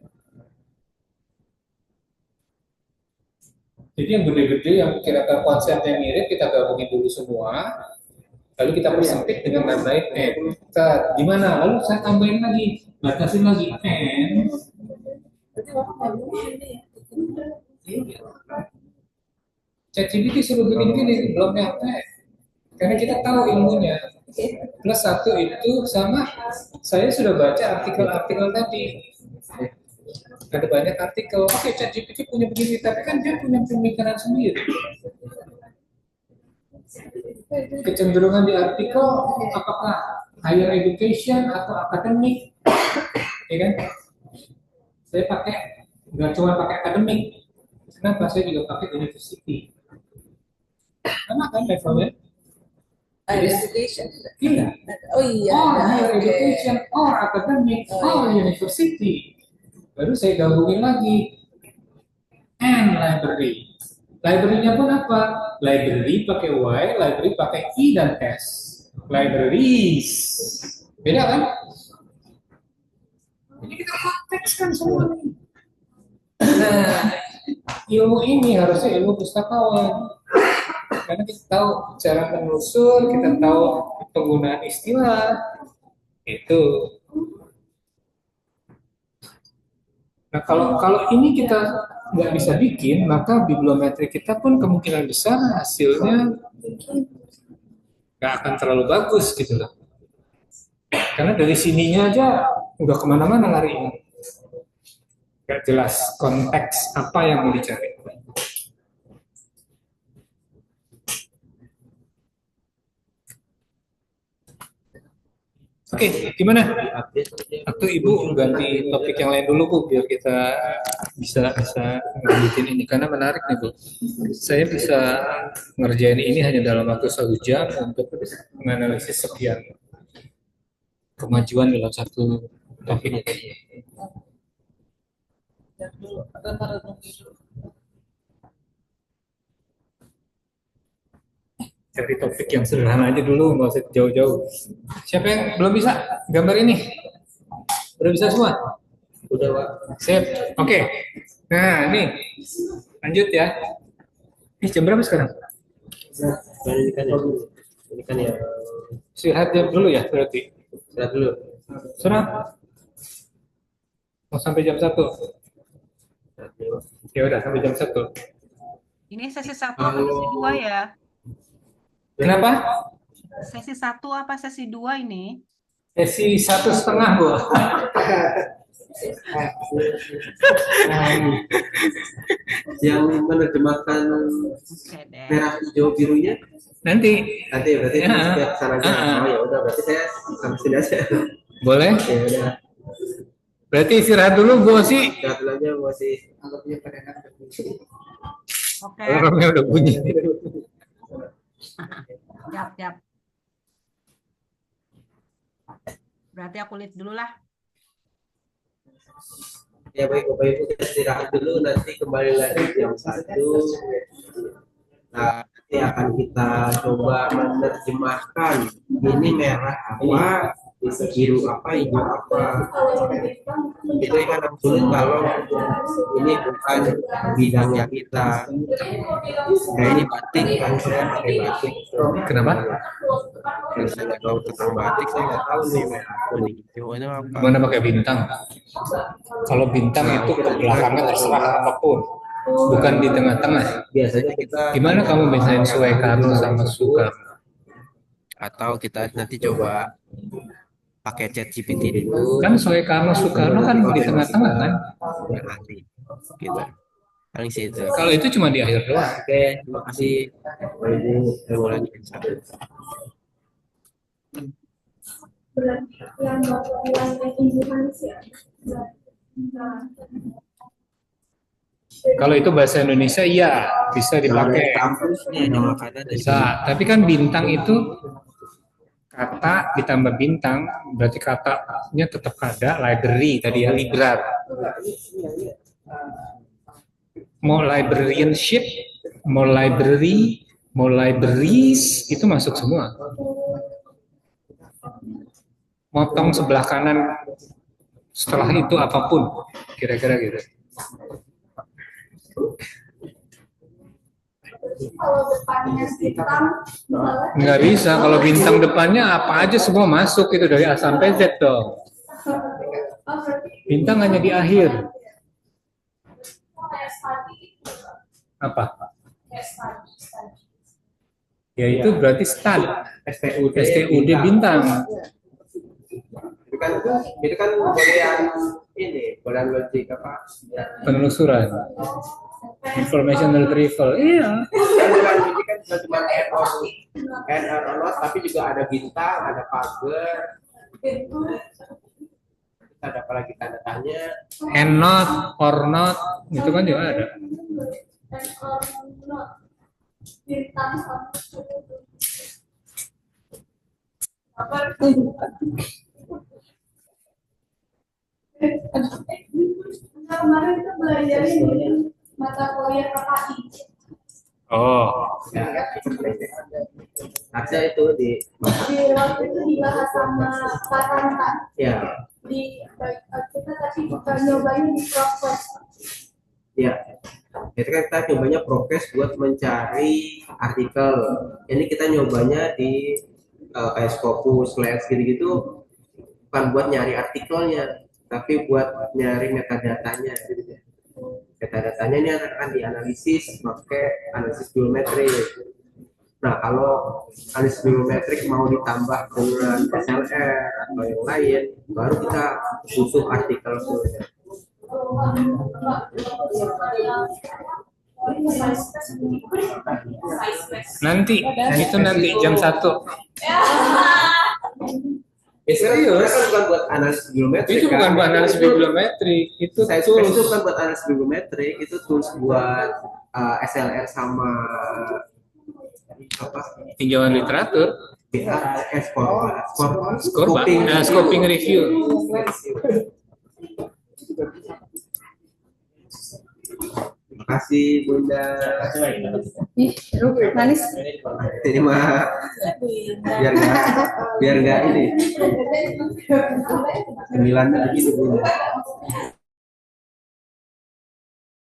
Jadi yang gede-gede yang kira-kira konsepnya mirip kita gabungin dulu semua, lalu kita persempit dengan nambahin n. Kita gimana? Lalu saya tambahin lagi, batasin lagi n. Iya. ChatGPT suruh bikin gini belum nyampe, karena kita tahu ilmunya. Plus satu itu sama saya sudah baca artikel-artikel tadi. Ada banyak artikel, oke ChatGPT punya begini, tapi kan dia punya pemikiran sendiri. Kecenderungan di artikel apakah higher education atau akademik, ya kan? Saya pakai nggak cuma pakai akademik, kenapa saya juga pakai university? Karena kan levelnya Education. iya. Oh iya. Or higher Oke. education, or academic, or university. Baru saya gabungin lagi and library. Library-nya pun apa? Library pakai Y, library pakai I dan S. Libraries. Beda kan? Jadi kita pakai teks kan semua. Nah, ilmu ini harusnya ilmu pustakawan. Karena kita tahu cara menelusur, kita tahu penggunaan istilah itu. Nah, kalau ini kita nggak bisa bikin, maka bibliometri kita pun kemungkinan besar hasilnya nggak akan terlalu bagus gitu loh. Karena dari sininya aja udah kemana-mana lari ini. Nggak jelas konteks apa yang mau dicari. Oke, gimana? Atau Ibu ganti topik yang lain dulu Bu, biar kita bisa ngelanjutin ini karena menarik nih Bu. Saya bisa ngerjain ini hanya dalam waktu 1 jam untuk menganalisis sekian kemajuan dalam satu topik. Dan dulu, bentar nunggu dulu. Cari topik yang sederhana aja dulu, nggak usah jauh-jauh. Siapa yang belum bisa gambar ini? Udah bisa semua? Udah, Pak. Sip. Oke. Nah, ini lanjut ya. Jam berapa sekarang? Nah, ini kan ya Istirahat jam dulu ya berarti. istirahat dulu. Surat. Mau sampai jam 1. Ya udah sampai jam 1. Ini sesi 1 apa sesi 2 ya? Kenapa? Sesi 1 apa sesi 2 ini? Sesi 1,5 Bu. Yang menerjemahkan Oke deh. merah hijau birunya Nanti berarti Ya. setiap sana aja. Oh ya udah berarti saya sampai sini aja. boleh. Ya udah. Berarti istirahat dulu Bu sih. Istirahat dulu aja masih. Oke, Alarmnya udah bunyi. siap. Berarti aku lihat dulu lah. Ya baik Bapak Ibu kita istirahat dulu nanti kembali lagi jam 1. Nah, nanti akan kita coba menerjemahkan ini merah apa, biru apa, hijau apa. Itu yang akan sulit kalau ini bukan bidangnya kita. Nah ini batik kan saya pakai batik. Kenapa? Kalau saya nggak tahu tentang batik saya nggak tahu nih merah kuning hijau itu apa. Gimana pakai bintang? Kalau bintang itu ke belakangnya terserah apapun, bukan di tengah-tengah. Biasanya kita Gimana kamu bedain Soekarno sama Soekarno? atau kita nanti coba pakai chat GPT dulu Kan Soekarno Soekarno kan di tengah-tengah kan? ya nanti gitu paling sih itu. Kalau itu cuma di akhir doang. Oke, terima kasih Bapak Ibu. Saya mulai jam 1. Kalau itu bahasa Indonesia iya bisa dipakai. Kampusnya nama kata dari Bisa, tapi kan bintang itu kata ditambah bintang berarti katanya tetap ada. Library tadi ya, librar. Mau librarianship, mau library, mau libraries itu masuk semua. Motong sebelah kanan setelah itu apapun kira-kira gitu. Kalau depannya bintang, Nggak bisa, kalau bintang depannya apa aja semua masuk itu dari A sampai Z dong. Bintang hanya di akhir. Apa? Ya itu berarti stud. STUD bintang. itu kan bagian ini bagian logik apa Penelusuran. Information retrieval. Iya. kan bukan logik kan bukan cuma and or not tapi juga ada bintang ada pagar ada apa lagi tanda tanya And not, or not, itu kan juga ada. bintang kemarin kita belajar ini mata kuliah KKI. Oh, harusnya itu di Di waktu itu dibahas sama Pak Tanta ya di kita kita tadi juga nyobain di proses. Ya, itu kan kita nyobanya prokes buat mencari artikel. Ini kita nyobanya di kayak Scopus, Lens gitu-gitu, bukan buat nyari artikelnya, tapi buat nyari metadatanya. Gitu. Metadatanya ini akan dianalisis pakai analisis biometrik. Nah, kalau analisis biometrik mau ditambah dengan SLR atau yang lain, baru kita butuh artikel fullnya. Nanti itu nanti jam 1. Serius? Kan bukan buat analisis biometrik. Itu bukan buat analisis biometrik, itu tools. Itu bukan buat analisis biometrik, itu tools buat SLR sama apa? Tinjauan literatur, scoping review. Terima kasih Bunda. Manis. Ini mah biar nggak ini 9 lagi tuh Bunda.